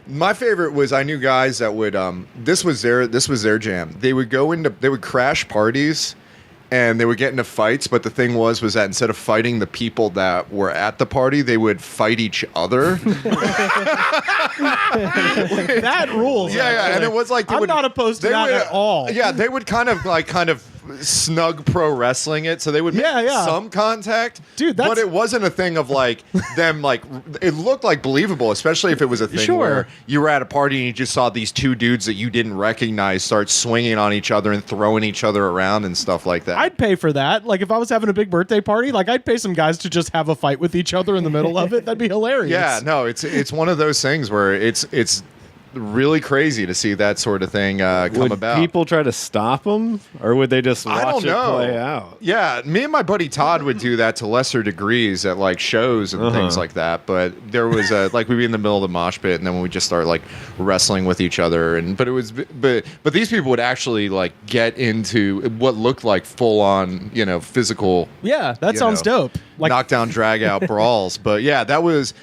my favorite was I knew guys that would this was their jam. They would crash parties and they would get into fights, but the thing was that instead of fighting the people that were at the party, they would fight each other. That rules. Yeah, and it was like I'm not opposed to that at all. Yeah, they would kind of snug pro wrestling it, so they would make some contact. Dude, but it wasn't a thing of like them like it looked like believable, especially if it was a thing where you were at a party and you just saw these two dudes that you didn't recognize start swinging on each other and throwing each other around and stuff like that. I'd pay for that. Like if I was having a big birthday party, like I'd pay some guys to just have a fight with each other in the middle of it. That'd be hilarious. Yeah, no, it's one of those things where it's really crazy to see that sort of thing come about. People try to stop them, or would they just watch it play out? Yeah, me and my buddy Todd would do that to lesser degrees at like shows and things like that. But there was like we'd be in the middle of the mosh pit, and then we just start like wrestling with each other. But these people would actually like get into what looked like full on physical. Yeah, that sounds dope. Like knockdown, drag out brawls. But yeah, that was.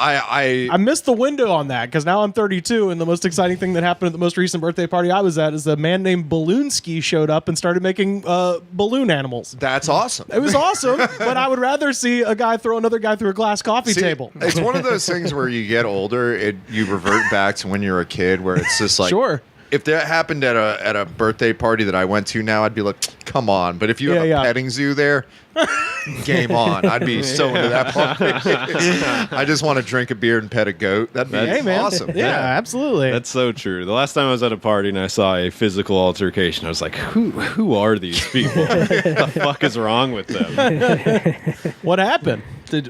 I missed the window on that because now I'm 32, and the most exciting thing that happened at the most recent birthday party I was at is a man named Balloonski showed up and started making balloon animals. That's awesome. It was awesome, but I would rather see a guy throw another guy through a glass coffee table. It's one of those things where you get older, you revert back to when you're a kid, where it's just like sure. If that happened at a birthday party that I went to now, I'd be like, come on. But if you have a petting zoo there, game on. I'd be so into that party. I just want to drink a beer and pet a goat. That'd be awesome. Yeah, absolutely. That's so true. The last time I was at a party and I saw a physical altercation, I was like, who are these people? What the fuck is wrong with them? What happened?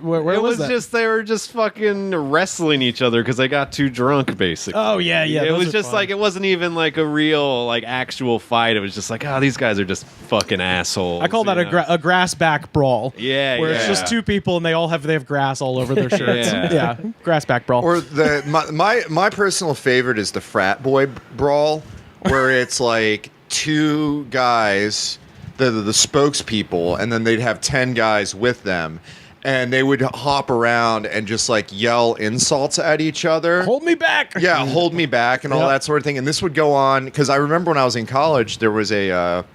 Where was that? Just they were just fucking wrestling each other because they got too drunk, basically. Oh yeah. It was just like it wasn't even like a real like actual fight. It was just like, oh, these guys are just fucking assholes. I call that a grass back brawl. Yeah, where it's just two people and they have grass all over their shirts. Yeah, grass back brawl. Or my personal favorite is the frat boy brawl, where it's like two guys, the spokespeople, and then they'd have 10 guys with them. And they would hop around and just like yell insults at each other. Hold me back. Yeah, hold me back and all that sort of thing. And this would go on because I remember when I was in college, there was I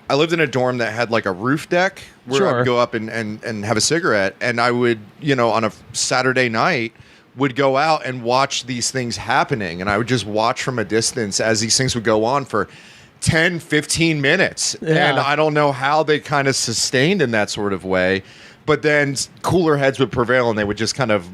lived in a dorm that had like a roof deck where I would go up and have a cigarette. And I would, on a Saturday night, would go out and watch these things happening. And I would just watch from a distance as these things would go on for 10, 15 minutes. Yeah. And I don't know how they kind of sustained in that sort of way. But then cooler heads would prevail, and they would just kind of,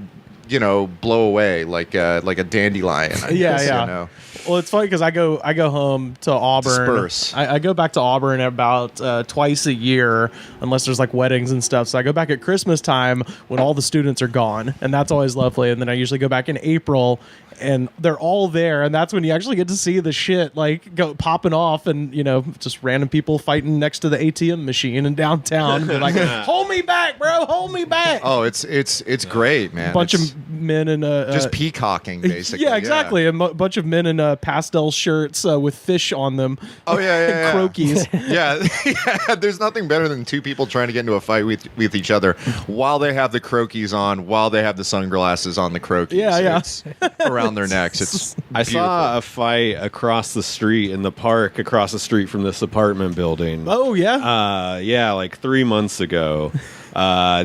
blow away like a dandelion. I guess. Well, it's funny because I go home to Auburn. Disperse. I go back to Auburn about twice a year, unless there's like weddings and stuff. So I go back at Christmas time when all the students are gone, and that's always lovely. And then I usually go back in April, and they're all there, and that's when you actually get to see the shit like go popping off, and just random people fighting next to the ATM machine in downtown. They're like, "Hold me back, bro! Hold me back!" Oh, it's great, man. Bunch of men in Just peacocking, basically. Yeah, exactly. A bunch of men in pastel shirts with fish on them. Oh yeah. Croakies. Yeah. There's nothing better than two people trying to get into a fight with each other while they have the croakies on, while they have the sunglasses on the croakies. Yeah. It's around their necks. It's I beautiful. saw a fight across the street in the park across the street from this apartment building. Oh yeah. Yeah, like 3 months ago.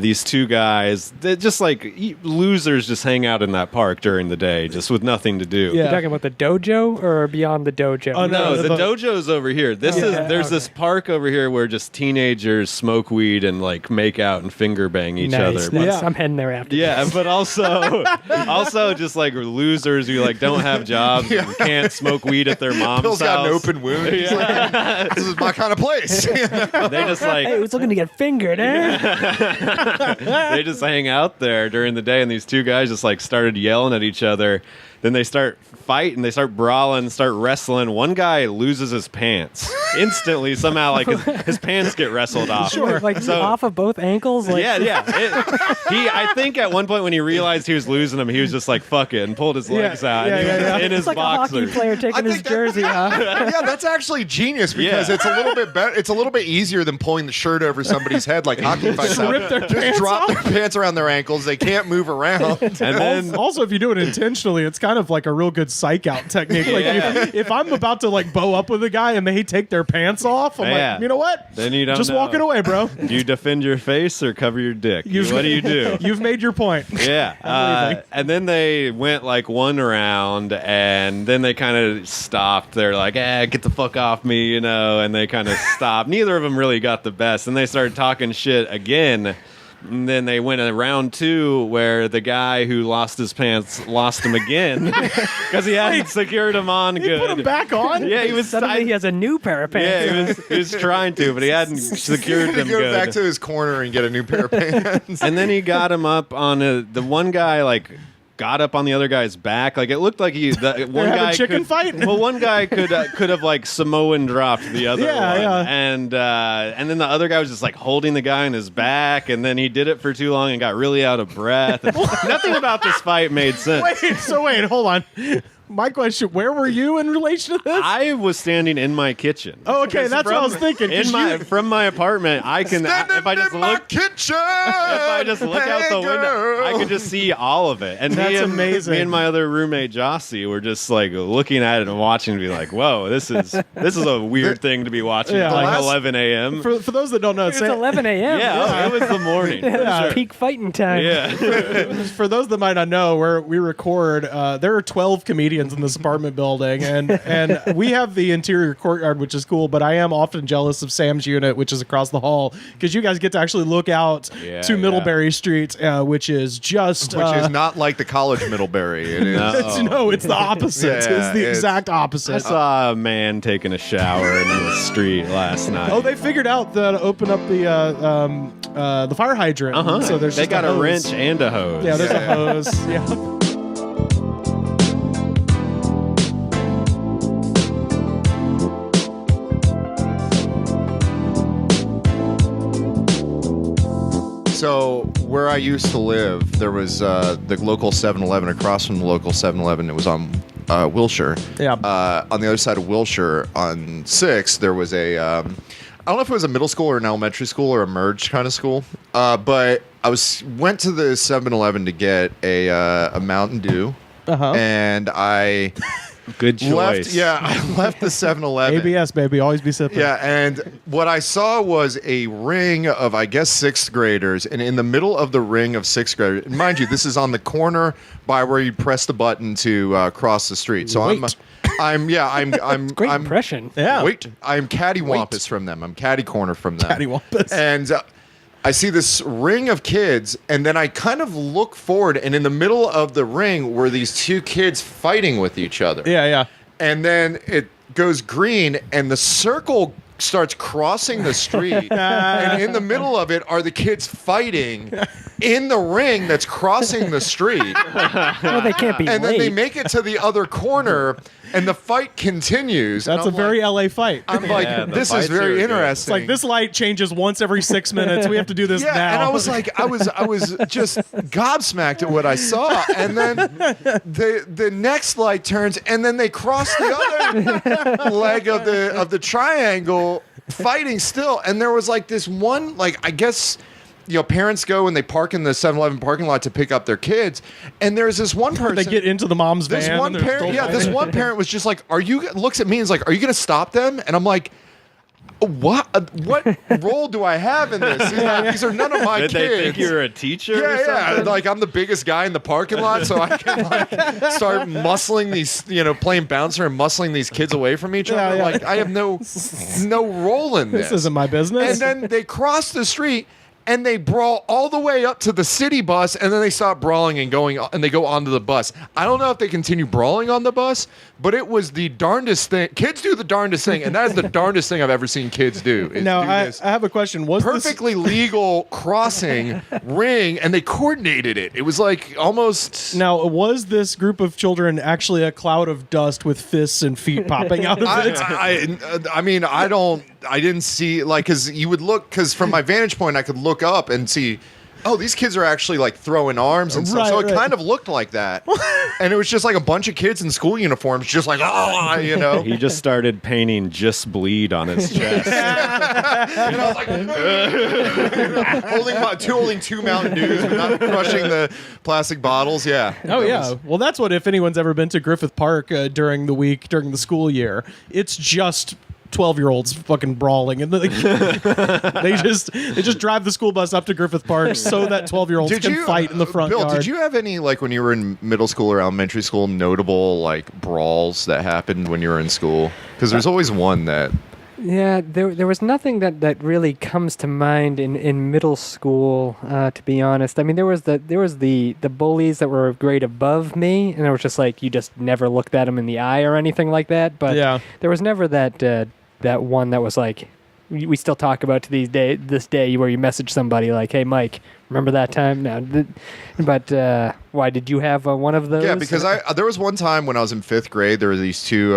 These two guys, they're just like losers, just hang out in that park during the day, just with nothing to do. Yeah. You talking about the dojo or beyond the dojo? Oh, No, the dojo's over here. There's this park over here where just teenagers smoke weed and like make out and finger bang each Nice. other. Yeah. I'm heading there after. Yeah, but also just like losers who like don't have jobs and can't smoke weed at their mom's Bill's house. got an open wound. He's like, this is my kind of place. They just like Hey, who's looking to get fingered, eh? they just hang out there during the day, and these two guys just like started yelling at each other. Then they start fighting, they start brawling, start wrestling. One guy loses his pants instantly. Somehow, like his pants get wrestled off. Sure. Like off of both ankles? Like, Yeah. I think at one point when he realized he was losing them, he was just like, "Fuck it," and pulled his legs out. Yeah, And he was yeah. in his It's like a hockey boxers. player taking his jersey off. Yeah, that's actually genius because Yeah. it's a little bit better. It's a little bit easier than pulling the shirt over somebody's head like hockey fights. Just rip their pants drop off. their pants around their ankles. They can't move around. And then Also, if you do it intentionally, it's kind of like a real good psych out technique. Like if I'm about to like bow up with a guy and they take their pants off, I'm Yeah. like, you know what? Then you don't just know. walk it away, bro. do you defend your face or cover your dick? What do you do? You've made your point. Yeah. leaving. And then they went like one round, and then they kind of stopped. They're like, get the fuck off me, you know, and they kind of stopped. Neither of them really got the best. And they started talking shit again. And then they went a round 2 where the guy who lost his pants lost them again because he hadn't secured them on He good. put him back on. Yeah, he was Suddenly he has a new pair of pants. Yeah, he was trying to, but he hadn't secured to them go good. back to his corner and get a new pair of pants. And then he got him up on the one guy like got up on the other guy's back. Like it looked like one having guy a chicken could, fight? Well, one guy could have like Samoan dropped the other one. Yeah. And then the other guy was just like holding the guy on his back, and then he did it for too long and got really out of breath. And nothing about this fight made sense. Wait, hold on. My question, where were you in relation to this? I was standing in my kitchen. Oh, okay, that's what I was thinking. 'cause From my apartment, I can if I just look kitchen. if I just look out the window, I could just see all of it. And That's amazing. Me and my other roommate Jossie were just like looking at it and watching, and be like, "Whoa, this is a weird thing to be watching Yeah. at like Last- 11 a.m." for those that don't know, It's 11 a.m. Yeah, it was the morning. Yeah, For sure. peak fighting time. Yeah, for those that might not know, where we record, there are 12 comedians in this apartment building, and we have the interior courtyard, which is cool. But I am often jealous of Sam's unit, which is across the hall, because you guys get to actually look out to Middlebury Street, which is just Which is not like the college Middlebury. It is. no, it's the opposite. Yeah, it's the it's- exact I opposite. saw a man taking a shower in the street last night. Oh, they figured out that to open up the fire hydrant. So there's they just got a hose. wrench and a hose. Yeah, there's a hose. Yeah. So where I used to live, there was the local 7-Eleven across from the local 7-Eleven. It was on Wilshire. Yeah. On the other side of Wilshire, on 6th, there was a I don't know if it was a middle school or an elementary school or a merged kind of school. But I went to the 7-Eleven to get a Mountain Dew, and I Good choice. I left the 7-Eleven. ABS, baby. Always be sipping. Yeah, and what I saw was a ring of, I guess, 6th graders, and in the middle of the ring of 6th graders, and mind you, this is on the corner by where you press the button to cross the street. So Wait. I'm Great impression. Yeah. Wait, I'm cattywampus from them. I'm catty corner from them. Cattywampus. And I see this ring of kids, and then I kind of look forward, and in the middle of the ring were these two kids fighting with each other. Yeah. And then it goes green, and the circle starts crossing the street, and in the middle of it are the kids fighting in the ring that's crossing the street. Well, they can't be And then they late. make it to the other corner, and the fight continues. That's a very LA fight. I'm like, this is very interesting. It's like this light changes once every 6 minutes. We have to do this now. And I was like, I was just gobsmacked at what I saw. And then the next light turns, and then they cross the other leg of the triangle, fighting still. And there was like this one, like, I guess, parents go and they park in the 7-Eleven parking lot to pick up their kids, and there's this one person. They get into the mom's van. This one parent, this one parent was just like, looks at me and is like, "Are you going to stop them?" And I'm like, What role do I have in this? These are none of my kids. Did they think you're a teacher? Yeah. Like I'm the biggest guy in the parking lot, so I can start muscling these, playing bouncer and muscling these kids away from each other. Yeah. Like I have no role in this. This isn't my business. And then they cross the street. And they brawl all the way up to the city bus, and then they stop brawling and they go onto the bus. I don't know if they continue brawling on the bus, but it was the darndest thing. Kids do the darndest thing, and that is the darndest thing I've ever seen kids do. Now, I have a question. Was perfectly legal crossing ring, and they coordinated it. It was like almost. Now, was this group of children actually a cloud of dust with fists and feet popping out of it? I mean, I didn't see, like, because from my vantage point, I could look up and see, oh, these kids are actually like throwing arms and stuff. So it kind of looked like that. And it was just like a bunch of kids in school uniforms, just like, He just started painting "Just Bleed" on his chest. And I was like, holding 2 Mountain Dews, but not crushing the plastic bottles. Yeah. Oh, yeah. Well, that's what, if anyone's ever been to Griffith Park during the school year, it's just 12-year-olds fucking brawling, and they just drive the school bus up to Griffith Park so that 12-year-olds can fight in the front Bill, yard. did you have any, like, when you were in middle school or elementary school, notable like brawls that happened when you were in school? Because there's always one that. Yeah, there was nothing that really comes to mind in middle school, to be honest. I mean, there was the bullies that were a grade above me, and it was just like you just never looked at them in the eye or anything like that. But there was never that one that was like we still talk about to this day where you message somebody like, "Hey, Mike, remember that time?" No, but why did you have one of those? Yeah, because there was one time when I was in 5th grade, there were these two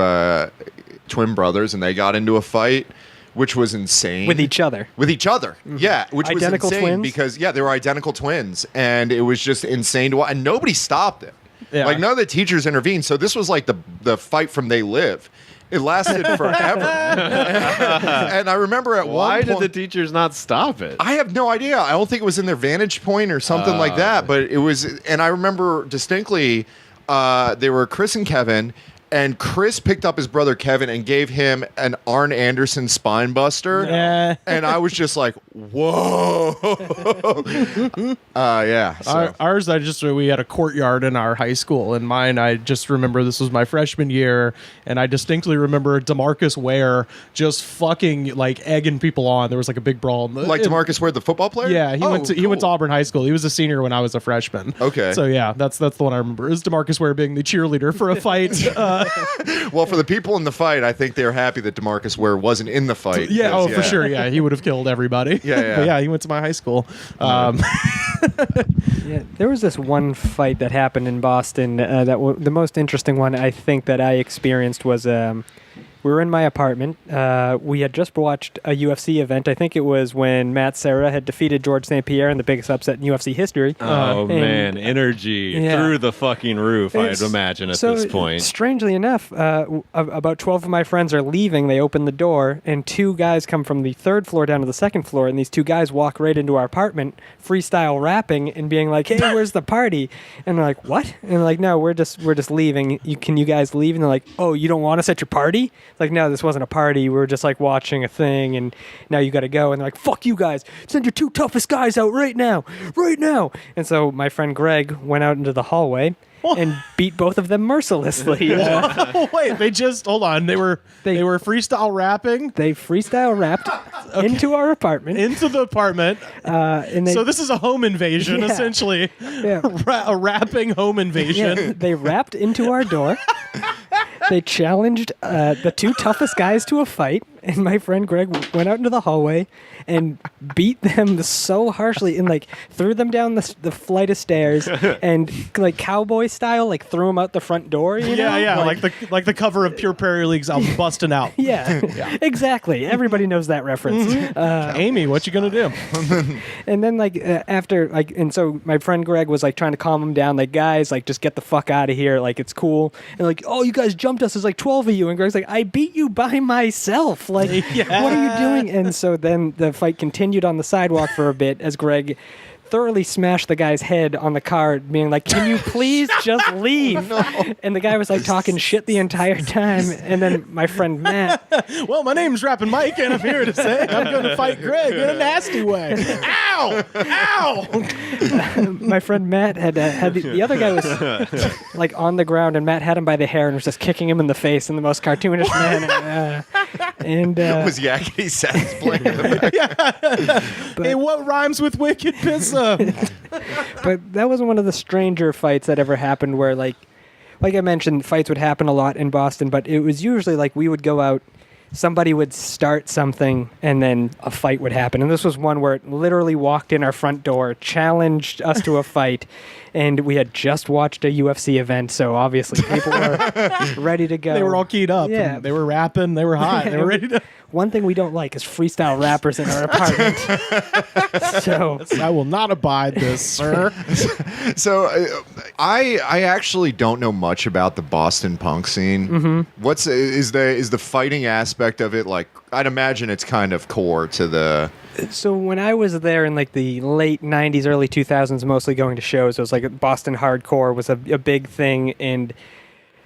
twin brothers, and they got into a fight, which was insane. With each other. Mm-hmm. Yeah, which identical was insane twins? because they were identical twins, and it was just insane to watch, and nobody stopped it. Yeah. Like none of the teachers intervened, so this was like the fight from They Live. It lasted forever. And I remember at one point... Why did the teachers not stop it? I have no idea. I don't think it was in their vantage point or something like that, but it was... And I remember distinctly, they were Chris and Kevin, and Chris picked up his brother Kevin and gave him an Arn Anderson spine buster. Yeah. And I was just like, whoa. Yeah. So. Ours, we had a courtyard in our high school, and mine, I just remember this was my freshman year, and I distinctly remember DeMarcus Ware just fucking like egging people on. There was like a big brawl. Like DeMarcus Ware, the football player? Yeah, he went to Auburn High School. He was a senior when I was a freshman. Okay. So yeah, that's the one I remember. Is DeMarcus Ware being the cheerleader for a fight? Well, for the people in the fight, I think they're happy that DeMarcus Ware wasn't in the fight. Yeah, for sure. Yeah, he would have killed everybody. Yeah. But yeah, he went to my high school. Yeah, there was this one fight that happened in Boston. The most interesting one I think that I experienced was we were in my apartment. We had just watched a UFC event. I think it was when Matt Serra had defeated George St. Pierre in the biggest upset in UFC history. Oh, man. Energy through the fucking roof, I'd imagine, at this point. Strangely enough, about 12 of my friends are leaving. They open the door, and 2 guys come from the 3rd floor down to the 2nd floor, and these 2 guys walk right into our apartment, freestyle rapping, and being like, "Hey, where's the party?" And they're like, "What?" And they're like, "No, we're just leaving. Can you guys leave?" And they're like, "Oh, you don't want us at your party?" It's like, "No, this wasn't a party. We were just like watching a thing, and now you got to go." And they're like, "Fuck you guys! Send your 2 toughest guys out right now!" And so my friend Greg went out into the hallway and beat both of them mercilessly. Oh, wait, hold on. They were freestyle rapping. They freestyle rapped into our apartment. Into the apartment. So this is a home invasion, essentially. Yeah. A rapping home invasion. Yeah, they rapped into our door. They challenged the 2 toughest guys to a fight. And my friend Greg went out into the hallway and beat them so harshly and like threw them down the flight of stairs and like cowboy style, like threw them out the front door. You know? like the cover of Pure Prairie League's album, Bustin' Out. Yeah, exactly. Everybody knows that reference. Amy, what you gonna do? And then like after like, and so my friend Greg was like trying to calm him down, like, guys, like just get the fuck out of here, like it's cool. And like, oh, you guys jumped us, there's like 12 of you. And Greg's like, I beat you by myself. Like, what are you doing? And so then the fight continued on the sidewalk for a bit as Greg thoroughly smashed the guy's head on the car, being like, can you please just leave? And the guy was like talking shit the entire time. And then my friend Matt. Well, my name's Rappin' Mike, and I'm here to say I'm going to fight Greg in a nasty way. Ow! Ow! My friend Matt had the other guy was like on the ground, and Matt had him by the hair and was just kicking him in the face in the most cartoonish manner. And was Yakety Sax playing in the back? Hey, what rhymes with wicked pizza? But that was one of the stranger fights that ever happened where like I mentioned, fights would happen a lot in Boston, but it was usually like we would go out, somebody would start something, and then a fight would happen. And this was one where it literally walked in our front door, challenged us to a fight, and we had just watched a UFC event, so obviously people were ready to go. They were all keyed up. Yeah. They were rapping. They were hot. They were ready to... One thing we don't like is freestyle rappers in our apartment. So I will not abide this, sir. So I actually don't know much about the Boston punk scene. Mm-hmm. Is the fighting aspect of it, like, I'd imagine it's kind of core to the... So when I was there in like the late 90s, early 2000s, mostly going to shows, it was like Boston hardcore was a big thing, and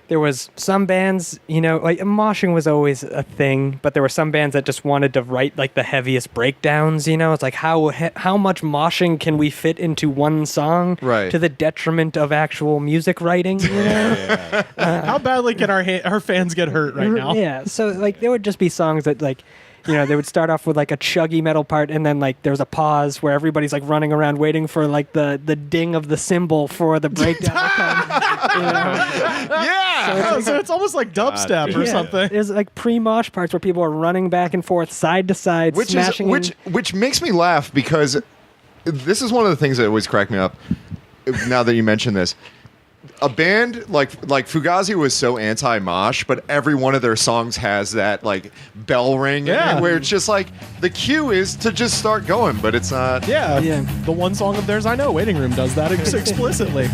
there was some bands, you know, like moshing was always a thing, but there were some bands that just wanted to write like the heaviest breakdowns, you know? It's like how much moshing can we fit into one song, right, to the detriment of actual music writing, you know? How badly can our fans get hurt right now? Yeah, so like there would just be songs that like, you know, they would start off with like a chuggy metal part, and then like there was a pause where everybody's like running around waiting for like the ding of the cymbal for the breakdown to come. You know? Yeah! So it's almost like dubstep or something. There's like pre-mosh parts where people are running back and forth, side to side, smashing. Which makes me laugh, because this is one of the things that always crack me up. Now that you mention this, a band like Fugazi was so anti-mosh, but every one of their songs has that like bell ring, where it's just like the cue is to just start going, but it's not. Yeah. The one song of theirs I know, Waiting Room, does that explicitly.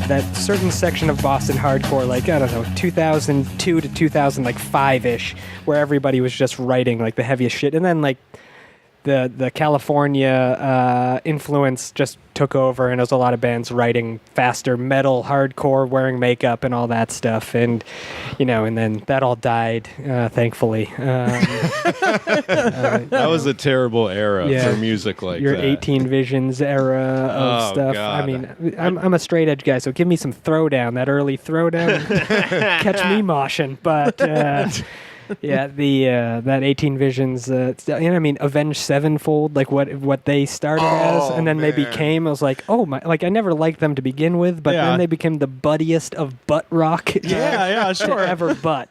That certain section of Boston hardcore, like, I don't know, 2002 to 2005-ish, where everybody was just writing, like, the heaviest shit. And then, like, the California influence just took over, and there was a lot of bands writing faster metal, hardcore, wearing makeup, and all that stuff. And, you know, and then that all died, thankfully. That was a terrible era for music like your that. 18 Visions era of stuff. God. I mean, I'm a straight edge guy, so give me some Throwdown, that early Throwdown. Catch me moshing. But yeah, that 18 Visions, you know, I mean, Avenged Sevenfold, like what they started as, and then they became. I was like, oh my, like I never liked them to begin with, but then they became the buttiest of butt rock. Sure. To ever butt.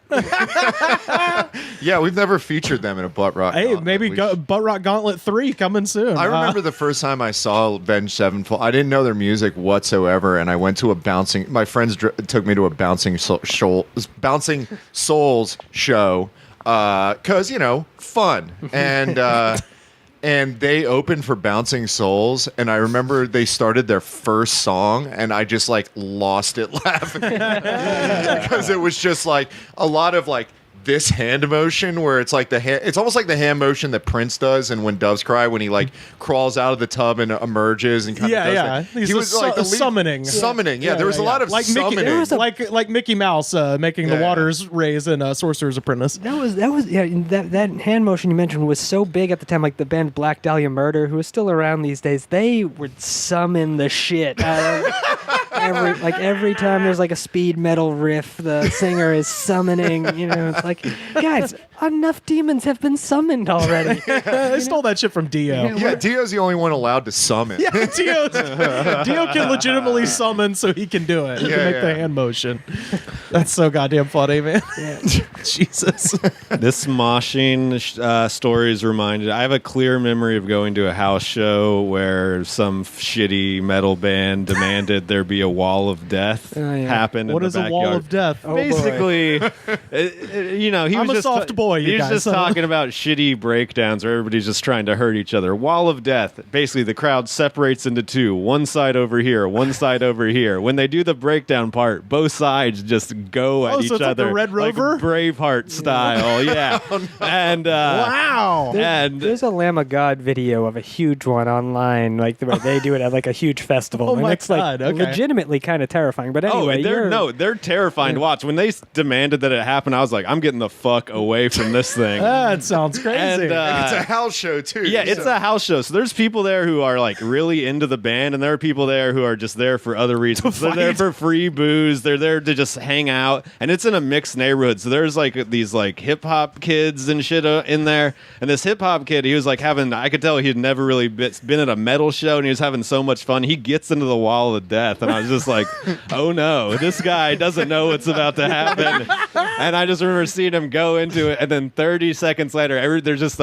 Yeah, we've never featured them in a butt rock. Hey, gauntlet. maybe Butt Rock Gauntlet 3 coming soon. I remember the first time I saw Avenged Sevenfold. I didn't know their music whatsoever, and I went to my friends took me to a Bouncing Souls show. Cause you know, fun, and they opened for Bouncing Souls, and I remember they started their first song, and I just like lost it laughing because it was just like a lot of like this hand motion where it's like it's almost like the hand motion that Prince does, and When Doves Cry, when he like crawls out of the tub and emerges and kind of does that. He was like the lead, summoning. there was a lot of like summoning, like Mickey Mouse making the waters raise in Sorcerer's Apprentice. That was that hand motion you mentioned was so big at the time. Like the band Black Dahlia Murder, who is still around these days, they would summon the shit out of every time there's like a speed metal riff, the singer is summoning. It's like, guys, enough demons have been summoned already. I stole that shit from Dio. Yeah, Dio's the only one allowed to summon. Yeah, Dio can legitimately summon, so he can do it. He can make the hand motion. That's so goddamn funny, man. Yeah. Jesus. This moshing story is reminded. I have a clear memory of going to a house show where some shitty metal band demanded there be a wall of death happen. What in is the a wall backyard. of death? Basically, he I'm was a soft boy. He was just talking about shitty breakdowns where everybody's just trying to hurt each other. Wall of death. Basically, the crowd separates into two. One side over here. One side over here. When they do the breakdown part, both sides just go at each so it's other. like the Red Rover? Like Braveheart style. Yeah. And wow. There's a Lamb of God video of a huge one online, like where they do it at like a huge festival. Oh my it's like God, okay. legitimately kind of terrifying. But anyway, they're terrifying to watch. When they demanded that it happen, I was like, I'm getting the fuck away from this thing. That sounds crazy. And it's a house show too. Yeah, it's a house show. So there's people there who are like really into the band, and there are people there who are just there for other reasons. They're there for free booze. They're there to just hang out, and it's in a mixed neighborhood. So there's like these like hip hop kids and shit in there. And this hip hop kid, he was like I could tell he had never really been at a metal show, and he was having so much fun. He gets into the wall of death, and I was just like, oh no, this guy doesn't know what's about to happen. And I just remember seeing him go into it, and then 30 seconds later, there's just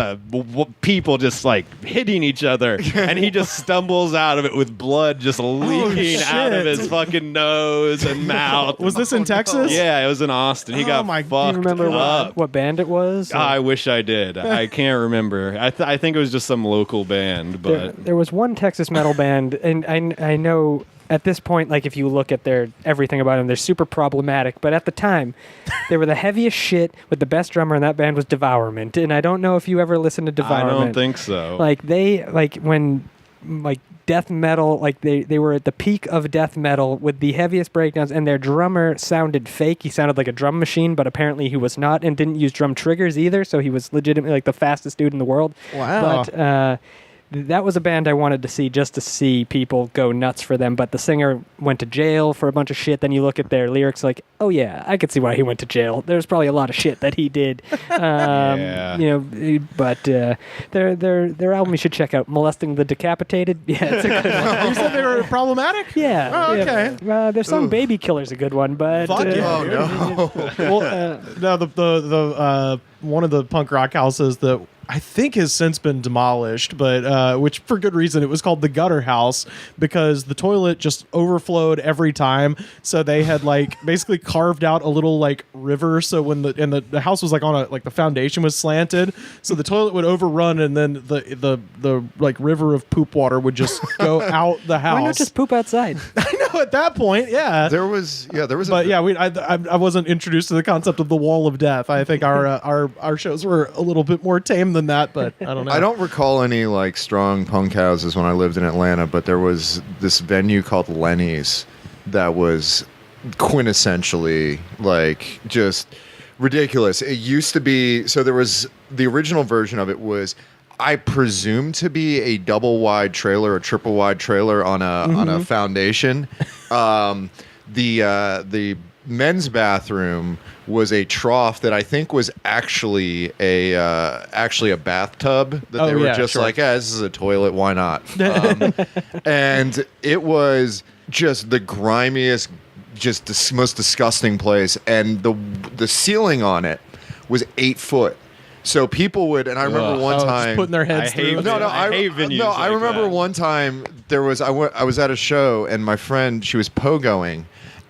people just like hitting each other, and he just stumbles out of it with blood just leaking out of his fucking nose and mouth. Was this in Texas? Yeah, it was in Austin. He got fucked Do you remember up. what band it was? I wish I did. I can't remember. I think it was just some local band, but there was one Texas metal band, and I know at this point, like if you look at everything about them, they're super problematic. But at the time, they were the heaviest shit with the best drummer, and that band was Devourment. And I don't know if you ever listened to Devourment. I don't think so. When death metal, they were at the peak of death metal with the heaviest breakdowns, and their drummer sounded fake. He sounded like a drum machine, but apparently he was not, and didn't use drum triggers either, so he was legitimately like the fastest dude in the world. Wow. But that was a band I wanted to see just to see people go nuts for them, but the singer went to jail for a bunch of shit. Then you look at their lyrics like, oh yeah, I could see why he went to jail. There's probably a lot of shit that he did. But their album you should check out, Molesting the Decapitated. Yeah, it's a good one. You said they were problematic? Yeah. Oh, okay. Yeah. Their song Baby Killer's a good one, but... Fuck Oh, no. Well, no, the one of the punk rock houses that I think has since been demolished, but which for good reason. It was called the Gutter House because the toilet just overflowed every time. So they had basically carved out a little river. So when the house was on the foundation was slanted, so the toilet would overrun, and then the river of poop water would just go out the house. Why not just poop outside? I know at that point, yeah. There was. But I wasn't introduced to the concept of the wall of death. I think our shows were a little bit more tame than that, but I don't know. I don't recall any strong punk houses when I lived in Atlanta, but there was this venue called Lenny's that was quintessentially just ridiculous. It used to be, so there was the original version of it was, I presume, to be a double wide trailer or triple wide trailer on a foundation. The men's bathroom was a trough that I think was actually a bathtub that they were just this is a toilet, why not? And it was just the grimiest, just the most disgusting place, and the ceiling on it was 8 foot. So people would, and I remember one time just putting their heads through. I remember one time there was I was at a show, and my friend, she was pogoing,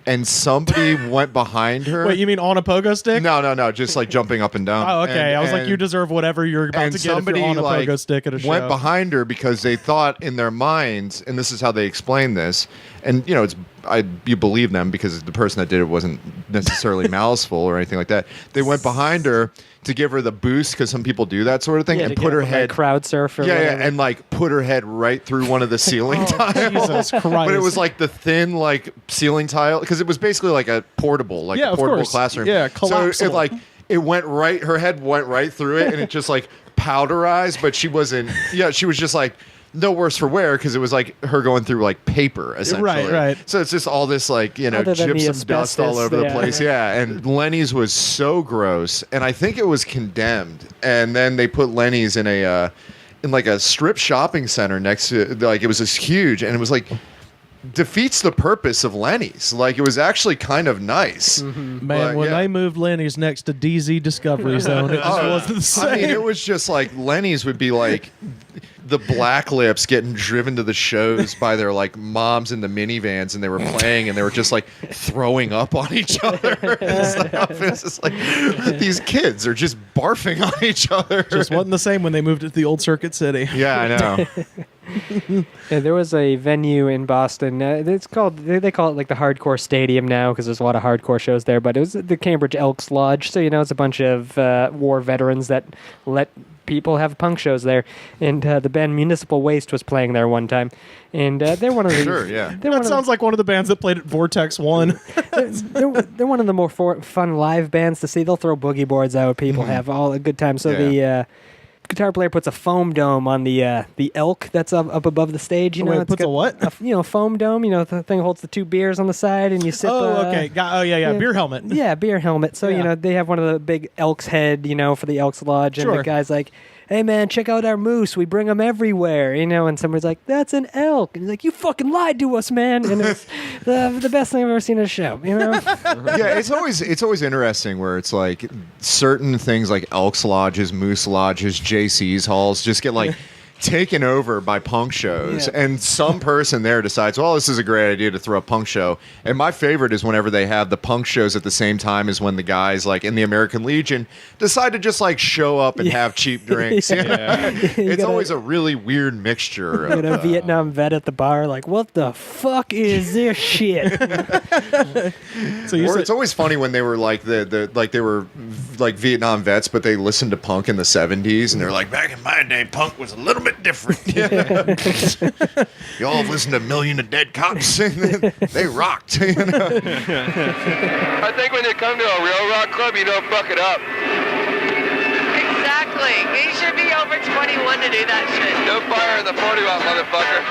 and somebody went behind her. Wait, you mean on a pogo stick? No, just jumping up and down. Oh, okay. I was like, you deserve whatever you're about to get if you're on a pogo stick at a show. Went behind her because they thought in their minds, and this is how they explain this, and you believe them because the person that did it wasn't necessarily maliceful or anything like that. They went behind her to give her the boost, because some people do that sort of thing, and put her head crowd surf. And put her head right through one of the ceiling tiles. Jesus Christ! But it was the thin ceiling tile, because it was basically a portable, a portable classroom. Yeah, collapsible. So it went right. Her head went right through it, and it just powderized. But she wasn't. Yeah, she was just no worse for wear because it was like her going through like paper essentially. Right. So it's just all this like Other than the gypsum dust all asbestos, over the yeah. place. Yeah, and Lenny's was so gross, and I think it was condemned. And then they put Lenny's in a in like a strip shopping center next to like it was this huge, and it was like defeats the purpose of Lenny's. Like it was actually kind of nice. Man, But, when yeah. they moved Lenny's next to DZ Discovery Zone, it just wasn't the same. I mean, it was just like Lenny's would be like the Black Lips getting driven to the shows by their like moms in the minivans, and they were playing, and they were just like throwing up on each other and stuff. It's just like these kids are just barfing on each other. Just wasn't the same when they moved it to the old Circuit City. Yeah, I know. Yeah, there was a venue in Boston. It's called they call it like the Hardcore Stadium now because there's a lot of hardcore shows there. But it was the Cambridge Elks Lodge, so it's a bunch of war veterans that let people have punk shows there. And the band Municipal Waste was playing there one time, and they're one of the Sure, yeah. That sounds like one of the bands that played at Vortex 1. they're one of the more fun live bands to see. They'll throw boogie boards out. People have all a good time. So Yeah. the guitar player puts a foam dome on the elk that's up above the stage. Wait, it's puts a got what? Foam dome. The thing holds the two beers on the side, and you sip. Okay. Yeah. Beer helmet. Yeah, beer helmet. So Yeah. they have one of the big elk's head, for the Elks Lodge, and Sure. the guy's like, "Hey man, check out our moose. We bring them everywhere." And somebody's like, "That's an elk," and he's like, "You fucking lied to us, man." And it's the best thing I've ever seen at a show. Yeah, it's always interesting where it's like certain things like Elks Lodges, Moose Lodges, JC's halls just get like taken over by punk shows, Yeah. and some person there decides, well, this is a great idea to throw a punk show. And my favorite is whenever they have the punk shows at the same time as when the guys like in the American Legion decide to just like show up and have cheap drinks. It's always a really weird mixture. You got a Vietnam vet at the bar, like, "What the fuck is this shit?" So you Or said, it's always funny when they were like they were like Vietnam vets, but they listened to punk in the 70s, and they're like, back in my day, punk was a little bit different. Y'all have listened to Million of Dead Cops. They rocked. I think when you come to a real rock club, you don't fuck it up. Exactly. You should be over 21 to do that shit. No fire in the 40-watt, motherfucker.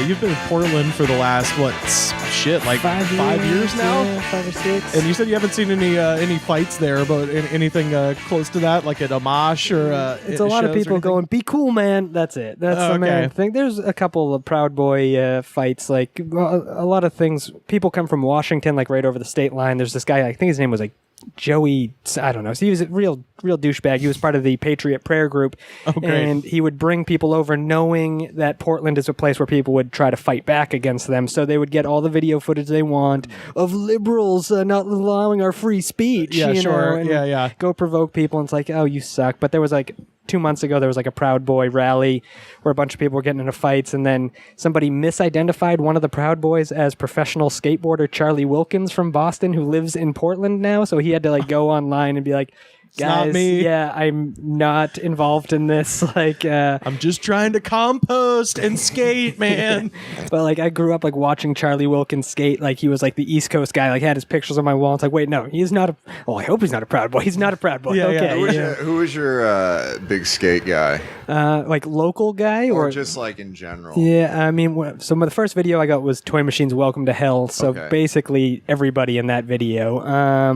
you've been in Portland for the last, like 5 years now? Yeah, 5 or 6. And you said you haven't seen any fights there, but anything close to that, like at a mosh or it's a lot of people going, "Be cool, man." That's it. That's the main thing. There's a couple of Proud Boy fights. Like a lot of things. People come from Washington, like right over the state line. There's this guy. I think his name was like Joey, I don't know. So he was a real douchebag. He was part of the Patriot Prayer Group, and he would bring people over knowing that Portland is a place where people would try to fight back against them. So they would get all the video footage they want of liberals not allowing our free speech. Yeah, sure. And go provoke people. And it's like, oh, you suck. But there was like 2 months ago, there was like a Proud Boy rally where a bunch of people were getting into fights, and then somebody misidentified one of the Proud Boys as professional skateboarder Charlie Wilkins from Boston, who lives in Portland now. So he had to like go online and be like, "Guys, not me. Yeah, I'm not involved in this. Like, I'm just trying to compost and skate, man." But like, I grew up like watching Charlie Wilkins skate. Like, he was like the East Coast guy. Like, had his pictures on my wall. It's like, wait, no, he's not a. Oh, I hope he's not a Proud Boy. He's not a Proud Boy. Yeah, okay. Who was your big skate guy? Like local guy or just like in general? Yeah, I mean, so the first video I got was Toy Machine's "Welcome to Hell." So basically everybody in that video.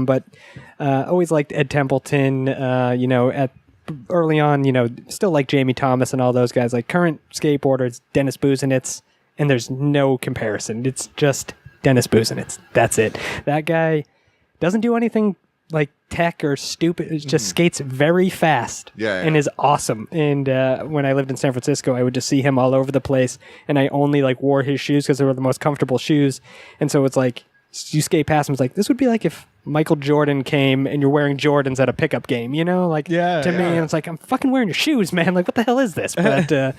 But always liked Ed Templeton. At early on, still like Jamie Thomas and all those guys. Like current skateboarders, Dennis Busenitz, and there's no comparison. It's just Dennis Busenitz. That's it. That guy doesn't do anything like tech or stupid. It just skates very fast and is awesome. And when I lived in San Francisco, I would just see him all over the place, and I only like wore his shoes because they were the most comfortable shoes. And so it's like, you skate past him, it's like, this would be like if Michael Jordan came and you're wearing Jordans at a pickup game, to me. And it's like, I'm fucking wearing your shoes, man. Like, what the hell is this? But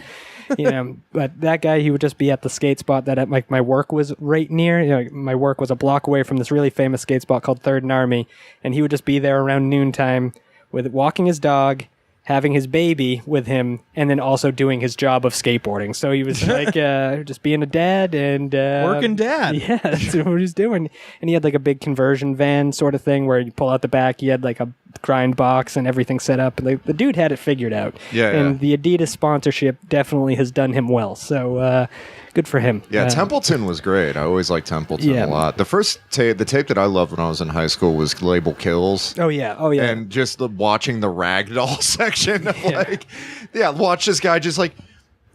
but that guy, he would just be at the skate spot that my work was right near. My work was a block away from this really famous skate spot called Third and Army, and he would just be there around noontime with walking his dog, having his baby with him, and then also doing his job of skateboarding. So he was like just being a dad and Working dad. Yeah, that's what he was doing. And he had like a big conversion van sort of thing where you pull out the back. He had like a grind box and everything set up. Like, the dude had it figured out. Yeah, and the Adidas sponsorship definitely has done him well. So good for him. Yeah, Templeton was great. I always liked Templeton a lot. The first tape, the tape that I loved when I was in high school was Label Kills. Oh yeah. And just watching the ragdoll section of watch this guy just like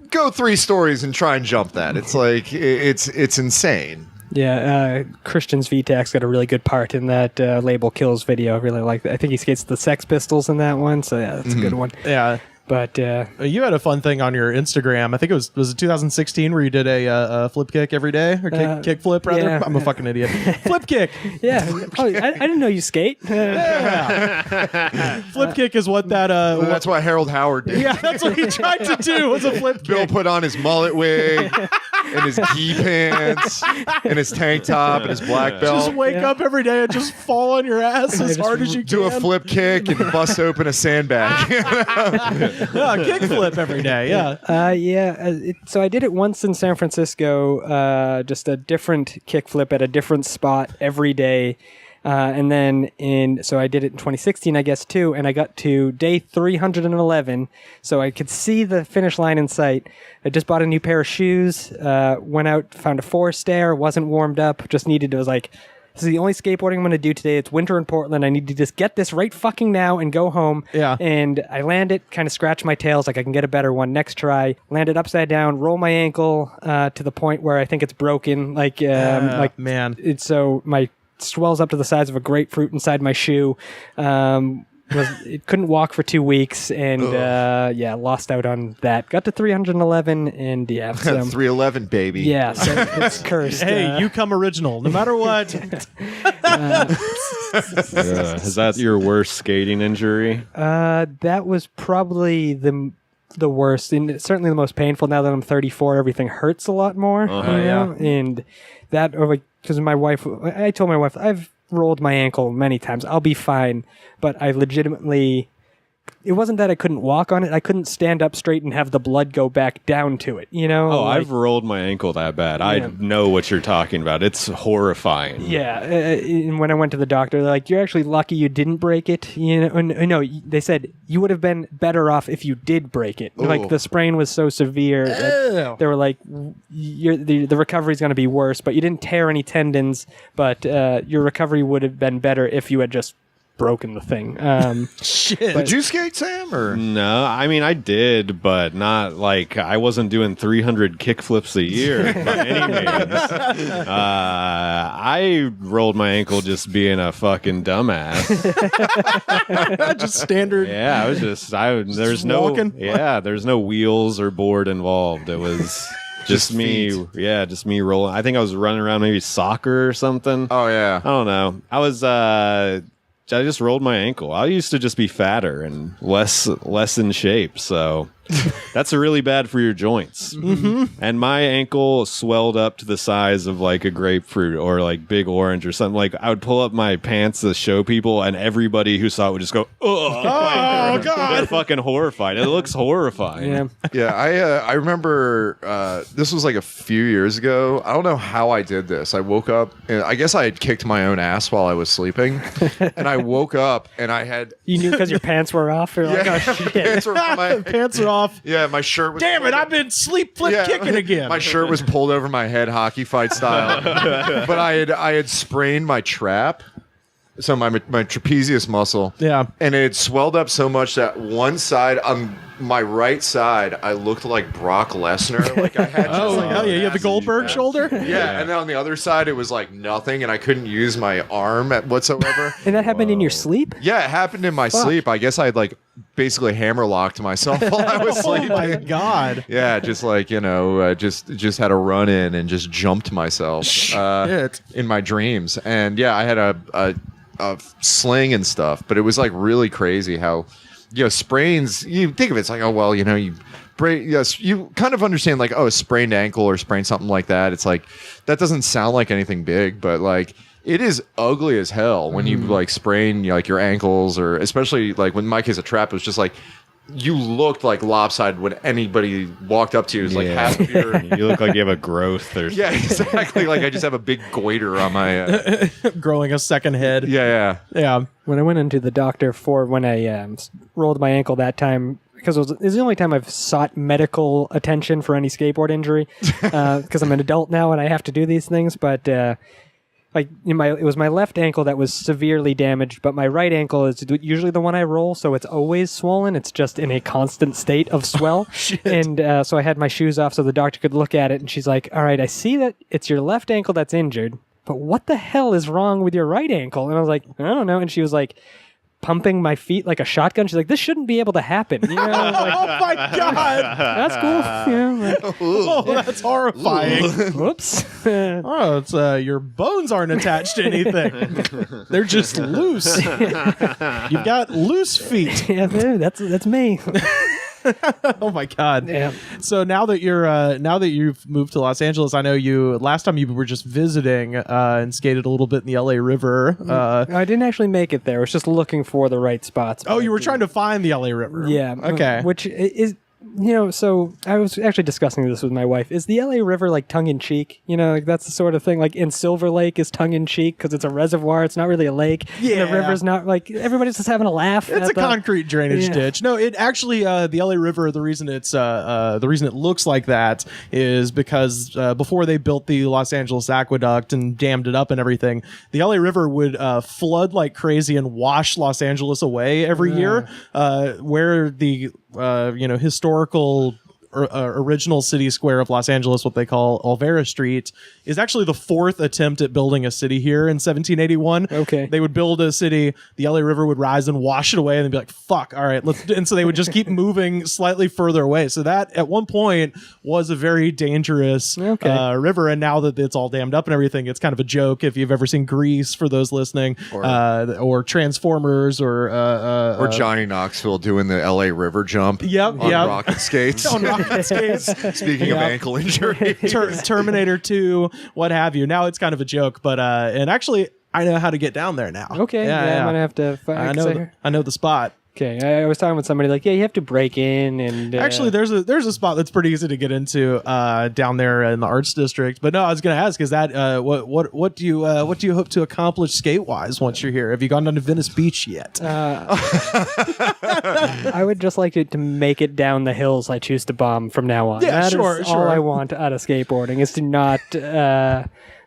go 3 stories and try and jump that. It's like it's insane. Yeah, Christian's VTAC's got a really good part in that Label Kills video. I really like that. I think he skates the Sex Pistols in that one, so yeah, that's a good one. Yeah. But you had a fun thing on your Instagram. I think was it 2016 where you did a flip kick every day or kick flip rather. Yeah. I'm a fucking idiot. Flip kick. Yeah. Oh, I didn't know you skate. Flip kick is what that. That's what Harold Howard did. Yeah, that's what he tried to do. Was a flip kick. Bill put on his mullet wig and his gi pants and his tank top and his black belt. Just wake up every day and just fall on your ass as hard as you do can. a flip kick and bust open a sandbag. Yeah, kick flip every day. Yeah. So I did it once in San Francisco, just a different kick flip at a different spot every day. And then so I did it in 2016, I guess, too. And I got to day 311. So I could see the finish line in sight. I just bought a new pair of shoes, went out, found a 4-stair, wasn't warmed up, just needed, it was like, this is the only skateboarding I'm going to do today. It's winter in Portland. I need to just get this right fucking now and go home. Yeah. And I land it, kind of scratch my tails like I can get a better one next try. Land it upside down, roll my ankle to the point where I think it's broken. Man. So my swells up to the size of a grapefruit inside my shoe. It couldn't walk for 2 weeks, and lost out on that. Got to 311, and 311, baby. Yeah, so it's cursed. Hey, you come original, no matter what. Is that your worst skating injury? That was probably the worst, and certainly the most painful. Now that I'm 34, everything hurts a lot more. And that, because my wife, I told my wife, I've rolled my ankle many times. I'll be fine. But I legitimately, it wasn't that I couldn't walk on it. I couldn't stand up straight and have the blood go back down to it, you know? Oh, I've rolled my ankle that bad. Yeah. I know what you're talking about. It's horrifying. Yeah. And when I went to the doctor, they're like, you're actually lucky you didn't break it. You know, no, they said you would have been better off if you did break it. Ooh. Like the sprain was so severe that they were like, the recovery's going to be worse, but you didn't tear any tendons, but your recovery would have been better if you had just broken the thing. Shit. Did you skate, Sam? Or no, I mean I did, but not like I wasn't doing 300 kick flips a year by any means. I rolled my ankle just being a fucking dumbass. Just standard. Yeah, I was just there's no wheels or board involved. It was just me, just me rolling. I think I was running around maybe soccer or something. Oh yeah. I don't know. I just rolled my ankle. I used to just be fatter and less in shape, so that's really bad for your joints. Mm-hmm. And my ankle swelled up to the size of like a grapefruit or like big orange or something. Like I would pull up my pants to show people, and everybody who saw it would just go, "Oh God!" They're fucking horrified. It looks horrifying. Yeah. I remember this was like a few years ago. I don't know how I did this. I woke up, and I guess I had kicked my own ass while I was sleeping, and I woke up and I had. You knew because your pants were off. You're like, oh shit. Pants were off. Yeah, my shirt was. Damn it! I've been flip kicking again. My shirt was pulled over my head, hockey fight style. But I had sprained my trap, so my trapezius muscle. Yeah, and it had swelled up so much that one side, on my right side, I looked like Brock Lesnar. Like I had. You had the Goldberg shoulder. Yeah, and then on the other side, it was like nothing, and I couldn't use my arm whatsoever. And that happened in your sleep? Yeah, it happened in my sleep. I guess I had like basically hammerlocked myself while I was sleeping. Oh my God. Yeah, just like, just had a run in and just jumped myself in my dreams. And yeah, I had a sling and stuff, but it was like really crazy how, sprains, you think of it, it's like, oh, well, you break, yes, you kind of understand like, oh, a sprained ankle or sprained something like that. It's like, that doesn't sound like anything big, but like, it is ugly as hell when you like sprain like your ankles, or especially like when my case of trap, it was just like you looked like lopsided when anybody walked up to you. It was like half of your... You look like you have a growth or something. Yeah, exactly. Like I just have a big goiter on my... growing a second head. Yeah. When I went into the doctor when I rolled my ankle that time, because it was the only time I've sought medical attention for any skateboard injury, because I'm an adult now and I have to do these things. But it was my left ankle that was severely damaged, but my right ankle is usually the one I roll, so it's always swollen. It's just in a constant state of swell. And so I had my shoes off so the doctor could look at it, and she's like, all right, I see that it's your left ankle that's injured, but what the hell is wrong with your right ankle? And I was like, I don't know. And she was like, pumping my feet like a shotgun. She's like, this shouldn't be able to happen. You know? Like, oh my God. That's cool. Yeah, oh, that's horrifying. Whoops. Oh, it's your bones aren't attached to anything. They're just loose. You've got loose feet. Yeah, that's me. Oh my God. Yeah. So now that you've moved to Los Angeles, I know last time you were just visiting and skated a little bit in the LA River. I didn't actually make it there. I was just looking for the right spots. Oh, you were trying to find the LA River. Yeah. Okay. Which is, so I was actually discussing this with my wife. Is the LA River like tongue in cheek? Like that's the sort of thing. Like in Silver Lake is tongue in cheek because it's a reservoir. It's not really a lake. Yeah. The river's not like everybody's just having a laugh. It's a concrete drainage ditch. No, it actually the LA River. The reason it looks like that is because before they built the Los Angeles Aqueduct and dammed it up and everything, the LA River would flood like crazy and wash Los Angeles away every year. Where the historical original city square of Los Angeles, what they call Olvera Street, is actually the fourth attempt at building a city here in 1781. Okay. They would build a city, the LA River would rise and wash it away, and they'd be like, fuck, all right, and so they would just keep moving slightly further away. So that, at one point, was a very dangerous river, and now that it's all dammed up and everything, it's kind of a joke if you've ever seen Grease, for those listening, or Transformers, or Johnny Knoxville doing the LA River jump on rocket skates. On rocket skates. Speaking of ankle injury. Terminator 2, what have you. Now it's kind of a joke, but and actually I know how to get down there now. Okay, I'm gonna have to find. I know the spot. Okay, I was talking with somebody like, you have to break in and actually there's a spot that's pretty easy to get into down there in the Arts District. But no, I was going to ask, is that what do you hope to accomplish skate wise once you're here? Have you gone down to Venice Beach yet? I would just like to make it down the hills I choose to bomb from now on. Yeah, that sure, is all I want out of skateboarding, is to not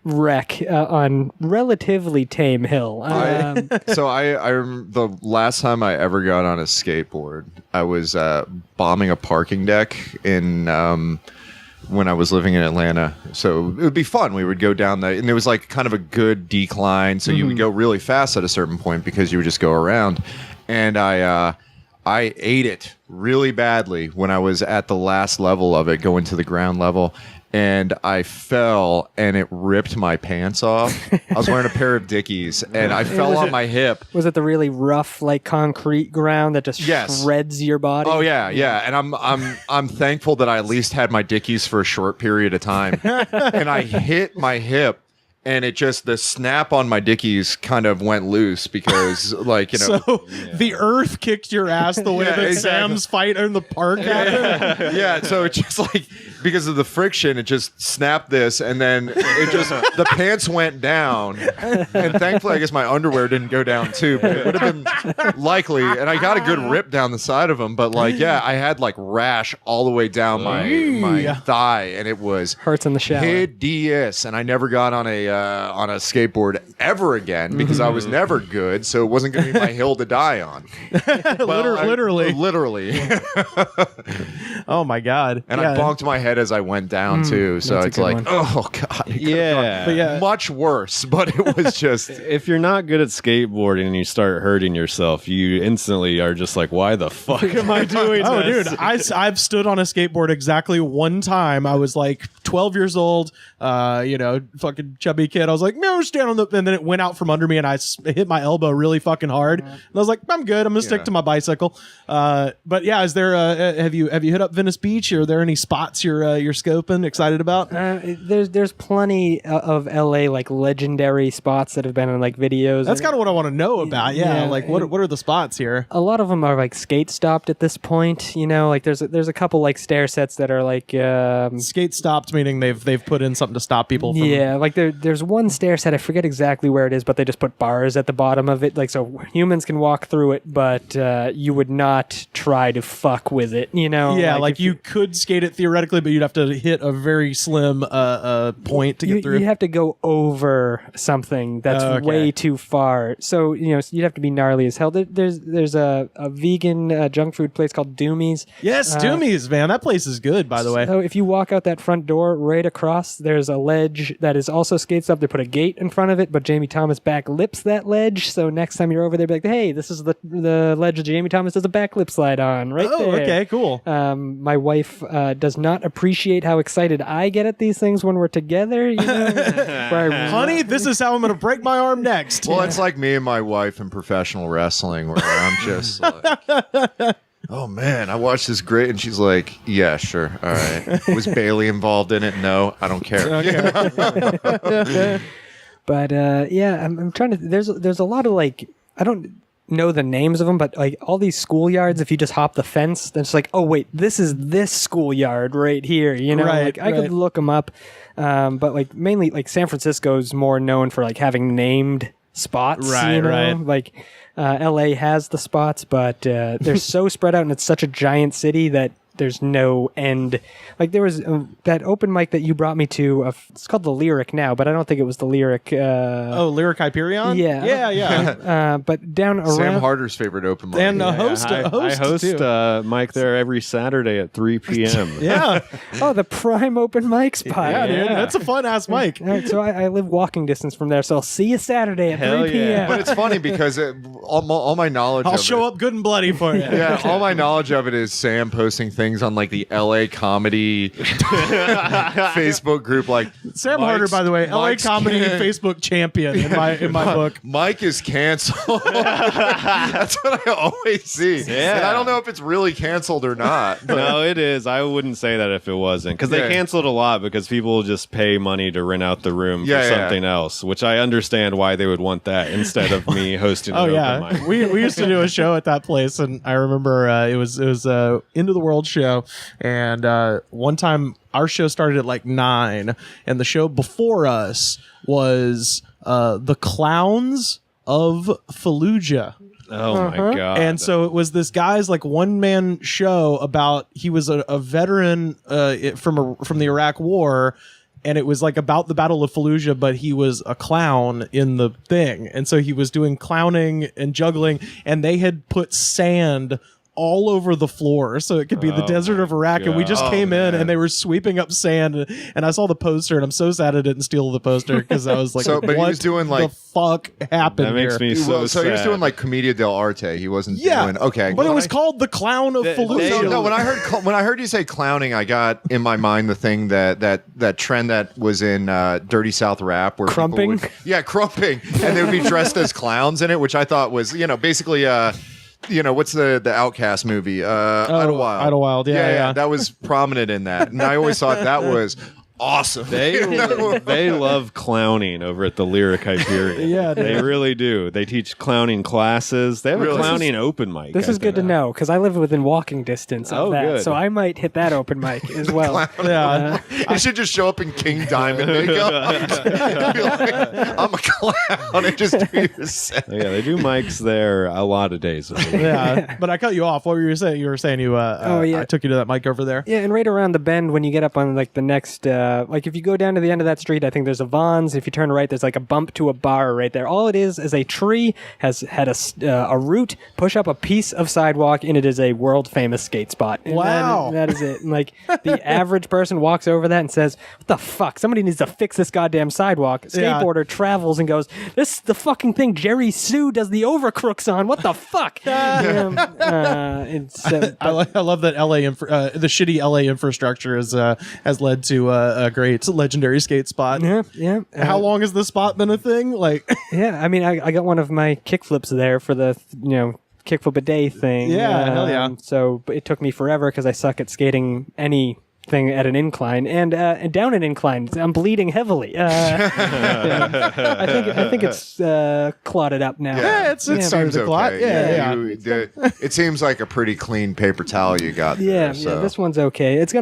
wreck on relatively tame hill. So I the last time I ever got on a skateboard, I was bombing a parking deck in when I was living in Atlanta. So it would be fun. We would go down and it was like kind of a good decline. So you would go really fast at a certain point because you would just go around. And I ate it really badly when I was at the last level of it, going to the ground level. And I fell, and it ripped my pants off. I was wearing a pair of Dickies, and I fell on my hip. Was it the really rough, like concrete ground that just shreds your body? Oh yeah. And I'm thankful that I at least had my Dickies for a short period of time. And I hit my hip, and it just, the snap on my Dickies kind of went loose because, So the earth kicked your ass the way that Sam's fight in the park happened? Yeah, so it just because of the friction, it just snapped this, and then it just, the pants went down. And thankfully, I guess my underwear didn't go down too, but it would have been likely. And I got a good rip down the side of them, but I had rash all the way down my thigh, and it was hurts in the shower. Hideous. And I never got on a skateboard ever again because I was never good, so it wasn't going to be my hill to die on. Literally. Oh my God. And I bonked my head as I went down too, so it's like, oh God. Yeah. Much worse, but it was just... If you're not good at skateboarding and you start hurting yourself, you instantly are just like, why the fuck am I doing this? Oh, dude, I've stood on a skateboard exactly one time. I was like 12 years old, fucking chubby scrawny kid. I was like, no, stand on the, and then it went out from under me and I hit my elbow really fucking hard. And I was like, I'm good. I'm gonna stick to my bicycle. But yeah, is there have you hit up Venice Beach? Are there any spots you're scoping, excited about? There's plenty of LA like legendary spots that have been in like videos. That's kind of what I want to know about. Yeah, like what are the spots here? A lot of them are like skate stopped at this point. You know, like there's a couple like stair sets that are like skate stopped, meaning they've put in something to stop people from. Yeah, like there's one stair set, I forget exactly where it is, but they just put bars at the bottom of it, like so humans can walk through it, but you would not try to fuck with it, you know? Yeah, like you could skate it theoretically, but you'd have to hit a very slim point to get through. You have to go over something that's way too far. So, you know, you'd have to be gnarly as hell. There's a vegan junk food place called Doomy's. Yes, Doomy's, man. That place is good, by the way. So if you walk out that front door, right across, there's a ledge that is also skate stopped. They put a gate in front of it, but Jamie Thomas back lips that ledge. So next time you're over there, be like, hey, this is the ledge that Jamie Thomas does a back-lip slide on right there. Oh, okay, cool. My wife does not appreciate how excited I get at these things when we're together. You know? Honey, this is how I'm going to break my arm next. Well, it's like me and my wife in professional wrestling where I'm just like... Oh man, I watched this great, and she's like, "Yeah, sure, all right." Was Bailey involved in it? No, I don't care. Okay. But yeah, I'm trying to. There's a lot of like, I don't know the names of them, but like all these schoolyards, if you just hop the fence, then it's like, oh wait, this is this schoolyard right here. You know, right, like I could look them up, but like mainly like San Francisco's more known for like having named spots. Right, you know? right. Like. LA has the spots, but they're so spread out, and it's such a giant city that there's no end. Like there was that open mic that you brought me to. It's called the Lyric now, but I don't think it was the Lyric. Lyric Hyperion. Yeah. But down around Sam Harder's favorite open mic. And I host Mike there every Saturday at 3 p.m. Yeah. Oh, the prime open mic spot. Yeah, dude, that's a fun ass mic. All right, so I live walking distance from there, so I'll see you Saturday at 3 p.m. But it's funny because all my knowledge. I'll of show it, up good and bloody for you. Yeah, all my knowledge of it is Sam posting things on like the LA comedy Facebook group. Like Sam Harder, by the way, LA comedy Facebook champion in my book. Mike is canceled. That's what I always see. Yeah. And I don't know if it's really canceled or not. But No, it is. I wouldn't say that if it wasn't, because they canceled a lot because people just pay money to rent out the room for something else, which I understand why they would want that instead of me hosting. Oh an yeah, open mic. we used to do a show at that place, and I remember it was Into the World show, and one time our show started at like 9, and the show before us was the Clowns of Fallujah. Oh my god! And so it was this guy's like one man show about he was a veteran from the Iraq War. And it was like about the Battle of Fallujah, but he was a clown in the thing. And so he was doing clowning and juggling, and they had put sand all over the floor so it could be the desert of Iraq. And we just came in and they were sweeping up sand, and I saw the poster, and I'm so sad I didn't steal the poster because I was like, but he was doing like the fuck happened That makes here? me so so he was sad. doing like Commedia dell'arte. He wasn't doing but it was called the Clown of Fallujah. No, when I heard you say clowning, I got in my mind the thing that trend that was in Dirty South rap where people Crumping? crumping, and they would be dressed as clowns in it, which I thought was basically what's the Outcast movie? Idlewild. Idlewild, yeah. That was prominent in that, and I always thought that was awesome. They love clowning over at the Lyric Hyperion. Yeah, they really do. They teach clowning classes. They have Really? a clowning open mic. This is good to know because I live within walking distance of that, good. so I might hit that open mic as well. Yeah. You should just show up in King Diamond makeup. Be like, I'm a clown, and just do your set. Yeah, they do mics there a lot of days. of the week. Yeah, but I cut you off. What were you saying? You were saying I took you to that mic over there. Yeah, and right around the bend when you get up on like the next, like if you go down to the end of that street, I think there's a Vons. If you turn right, there's like a bump to a bar right there. All it is a tree has had a root push up a piece of sidewalk, and it is a world famous skate spot. And Wow. that is it. And like the average person walks over that and says, "What the fuck? Somebody needs to fix this goddamn sidewalk." Skateboarder travels and goes, "This is the fucking thing Jerry Sue does the overcrooks on. What the fuck?" I love that the shitty LA infrastructure has led to a great legendary skate spot. Yeah. How long has this spot been a thing? Like, yeah, I mean, I got one of my kickflips there for the, kickflip a day thing. Yeah, hell yeah. So it took me forever because I suck at skating anything at an incline and down an incline. I'm bleeding heavily. I think it's clotted up now. Yeah, it's starting to clot. Yeah. It seems like a pretty clean paper towel you got there. Yeah, this one's okay. It's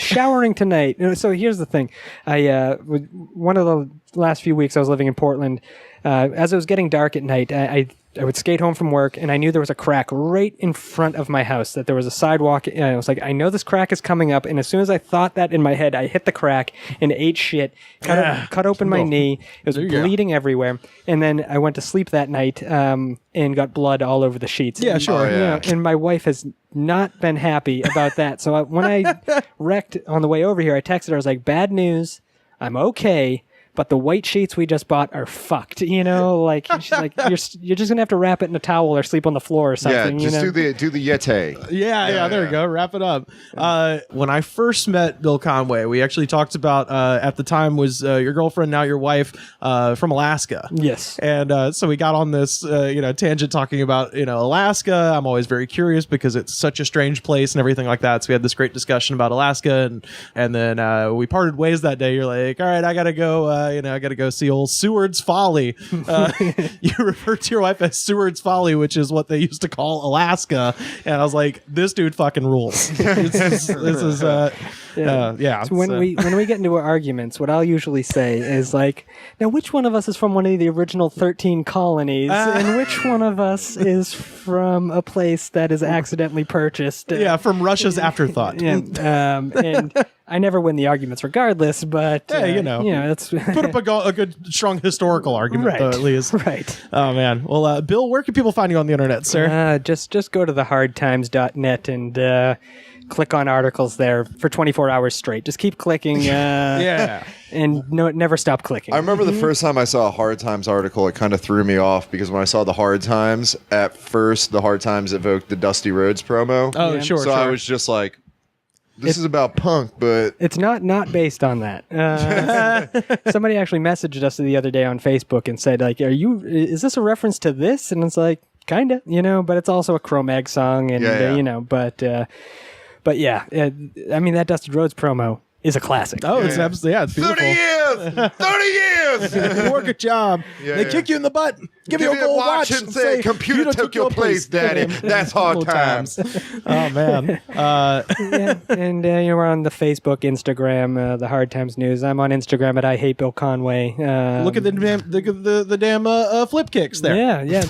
showering tonight. So here's the thing. One of the last few weeks I was living in Portland. As it was getting dark at night, I would skate home from work, and I knew there was a crack right in front of my house, that there was a sidewalk. And I was like, I know this crack is coming up. And as soon as I thought that in my head, I hit the crack and ate shit, cut open my knee. It was bleeding everywhere. And then I went to sleep that night and got blood all over the sheets. Yeah, sure. And my wife has not been happy about that. So when I wrecked on the way over here, I texted her. I was like, bad news. I'm okay. But the white sheets we just bought are fucked, like she's like, you're just gonna have to wrap it in a towel or sleep on the floor or something. Yeah, just do the yeti. Yeah, there you go. Wrap it up. When I first met Bill Conway, we actually talked about at the time was your girlfriend, now your wife, from Alaska. Yes. And so we got on this tangent talking about Alaska. I'm always very curious because it's such a strange place and everything like that. So we had this great discussion about Alaska, and then we parted ways that day. You're like, all right, I gotta go. I got to go see old Seward's Folly. You refer to your wife as Seward's Folly, which is what they used to call Alaska. And I was like, this dude fucking rules. This is yeah. So when we get into arguments, what I'll usually say is like, now which one of us is from one of the original 13 colonies, and which one of us is from a place that is accidentally purchased? From Russia's afterthought. And I never win the arguments regardless, but it's put up a good, strong historical argument, right, though, at least. Right. Oh man. Well, Bill, where can people find you on the internet, sir? Just go to thehardtimes.net and click on articles there for 24 hours straight. Just keep clicking. And never stop clicking. I remember the first time I saw a Hard Times article, it kind of threw me off because when I saw the Hard Times, at first the Hard Times evoked the Dusty Rhodes promo. Oh, sure. So I was just like, this is about punk, but it's not based on that. Somebody actually messaged us the other day on Facebook and said, like, is this a reference to this? And it's like, kind of, but it's also a Cro-Mag song, and but yeah, I mean, that Dusty Rhodes promo is a classic. Oh, it's absolutely, it's beautiful. 30 years! You work a job. They kick you in the butt. Give you a gold watch and say, computer took your place, daddy. That's Hard Times. Oh, man. And we're on the Facebook, Instagram, the Hard Times News. I'm on Instagram at I Hate Bill Conway. Look at the damn flip kicks there. Yeah.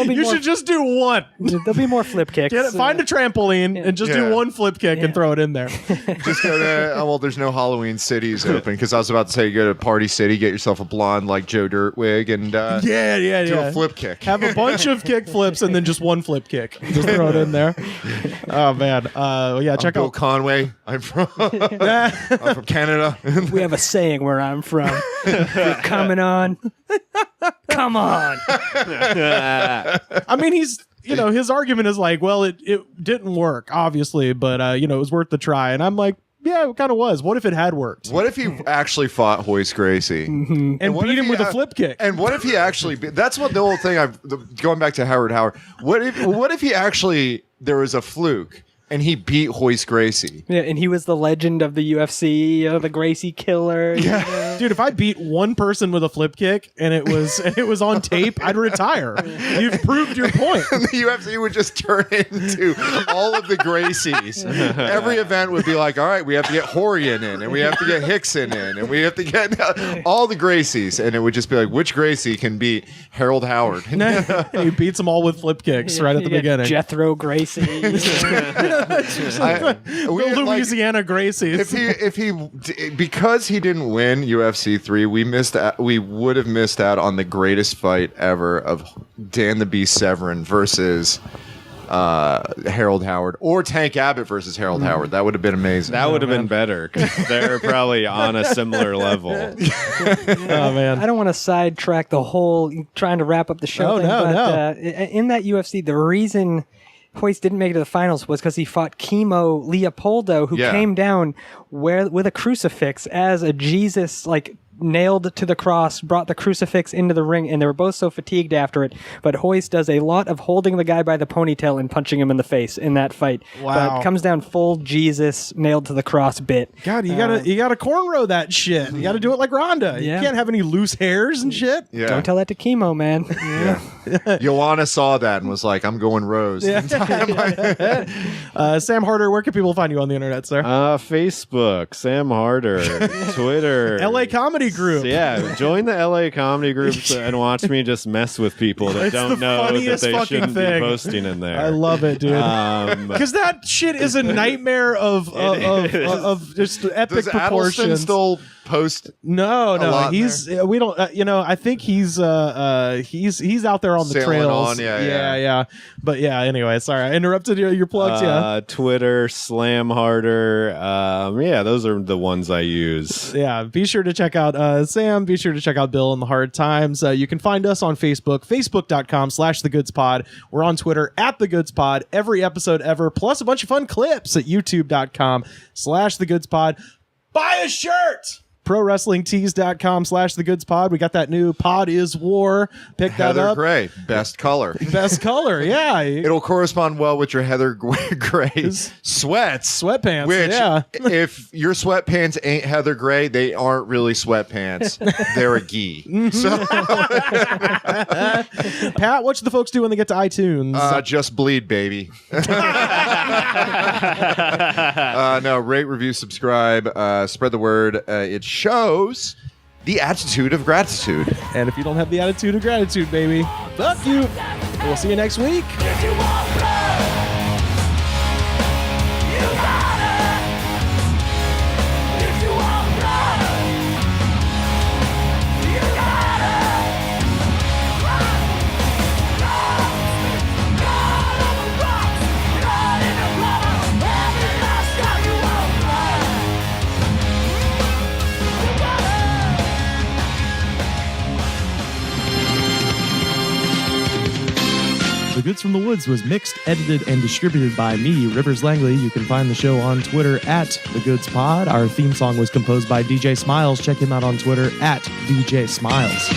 You should just do one. There'll be more flip kicks. Find a trampoline and just do one flip kick and throw it in there. Just go to, there's no Halloween cities open because I was about to say, go to Party City, get yourself a blonde like Joe Dirtwig, and do a flip kick. Have a bunch of kick flips and then just one flip kick. Just throw it in there. Oh man, check Bill out Conway. I'm from Canada. We have a saying where I'm from. You're coming on. Come on. I mean, he's. His argument is like, well, it didn't work, obviously, but it was worth the try. And I'm like, yeah, it kind of was. What if it had worked? What if he actually fought Hoist Gracie and beat him with a flip kick? And what if he actually? That's what the whole thing. Going back to Howard. What if he actually there was a fluke and he beat Hoist Gracie? Yeah, and he was the legend of the UFC, the Gracie killer. Yeah. Dude, if I beat one person with a flip kick and it was on tape, I'd retire. You've proved your point. And the UFC would just turn into all of the Gracies. Every event would be like, all right, we have to get Horian in, and we have to get Hickson in, and we have to get all the Gracies. And it would just be like, which Gracie can beat Harold Howard? He beats them all with flip kicks right at the beginning. Jethro Gracie. The Louisiana Gracies. If he because he didn't win UFC 3, we would have missed out on the greatest fight ever of Dan the Beast Severin versus Harold Howard, or Tank Abbott versus Harold Howard. That would have been amazing. That would have been better because they're probably on a similar level. Oh man, I don't want to sidetrack the whole trying to wrap up the show. No. In that UFC, the reason Hoist didn't make it to the finals was because he fought Chemo Leopoldo, who came down with a crucifix as a Jesus, like, nailed to the cross, brought the crucifix into the ring, and they were both so fatigued after it. But Hoist does a lot of holding the guy by the ponytail and punching him in the face in that fight. Wow. But comes down full Jesus, nailed to the cross bit. God, you gotta cornrow that shit. You gotta do it like Ronda. You can't have any loose hairs and shit. Yeah. Don't tell that to Chemo, man. Joanna saw that and was like, I'm going Rose. Sam Harder, where can people find you on the internet, sir? Facebook, Sam Harder, Twitter. LA Comedy Group. Yeah, join the LA Comedy Groups and watch me just mess with people that It's don't the know that funniest they fucking shouldn't thing. be posting in there. I love it, dude. Because that shit is a nightmare of just epic Does proportions. Adelson still post? No, lot he's we don't. I think he's out there on the Sailing trails. on, yeah. But yeah, anyway, sorry, I interrupted your plugs. Twitter, Slam Harder. Those are the ones I use. Yeah, be sure to check out Sam. Be sure to check out Bill in the Hard Times. You can find us on Facebook, facebook.com/thegoodspod. We're on Twitter @thegoodspod. Every episode ever, plus a bunch of fun clips at youtube.com/thegoodspod. Buy a shirt. ProWrestlingTees.com/thegoodspod. We got that new Pod is War. Pick that Heather up. Gray, best color. Best color, yeah. It'll correspond well with your Heather Gray sweats. Sweatpants, Which, yeah. if your sweatpants ain't Heather Gray, they aren't really sweatpants. They're a gi. So, Pat, what should the folks do when they get to iTunes? just bleed, baby. No, rate, review, subscribe, spread the word. It shows the attitude of gratitude. And if you don't have the attitude of gratitude, baby, fuck you. We'll see you next week. The Goods from the Woods was mixed, edited, and distributed by me, Rivers Langley. You can find the show on Twitter @TheGoodsPod. Our theme song was composed by DJ Smiles. Check him out on Twitter @DJ Smiles.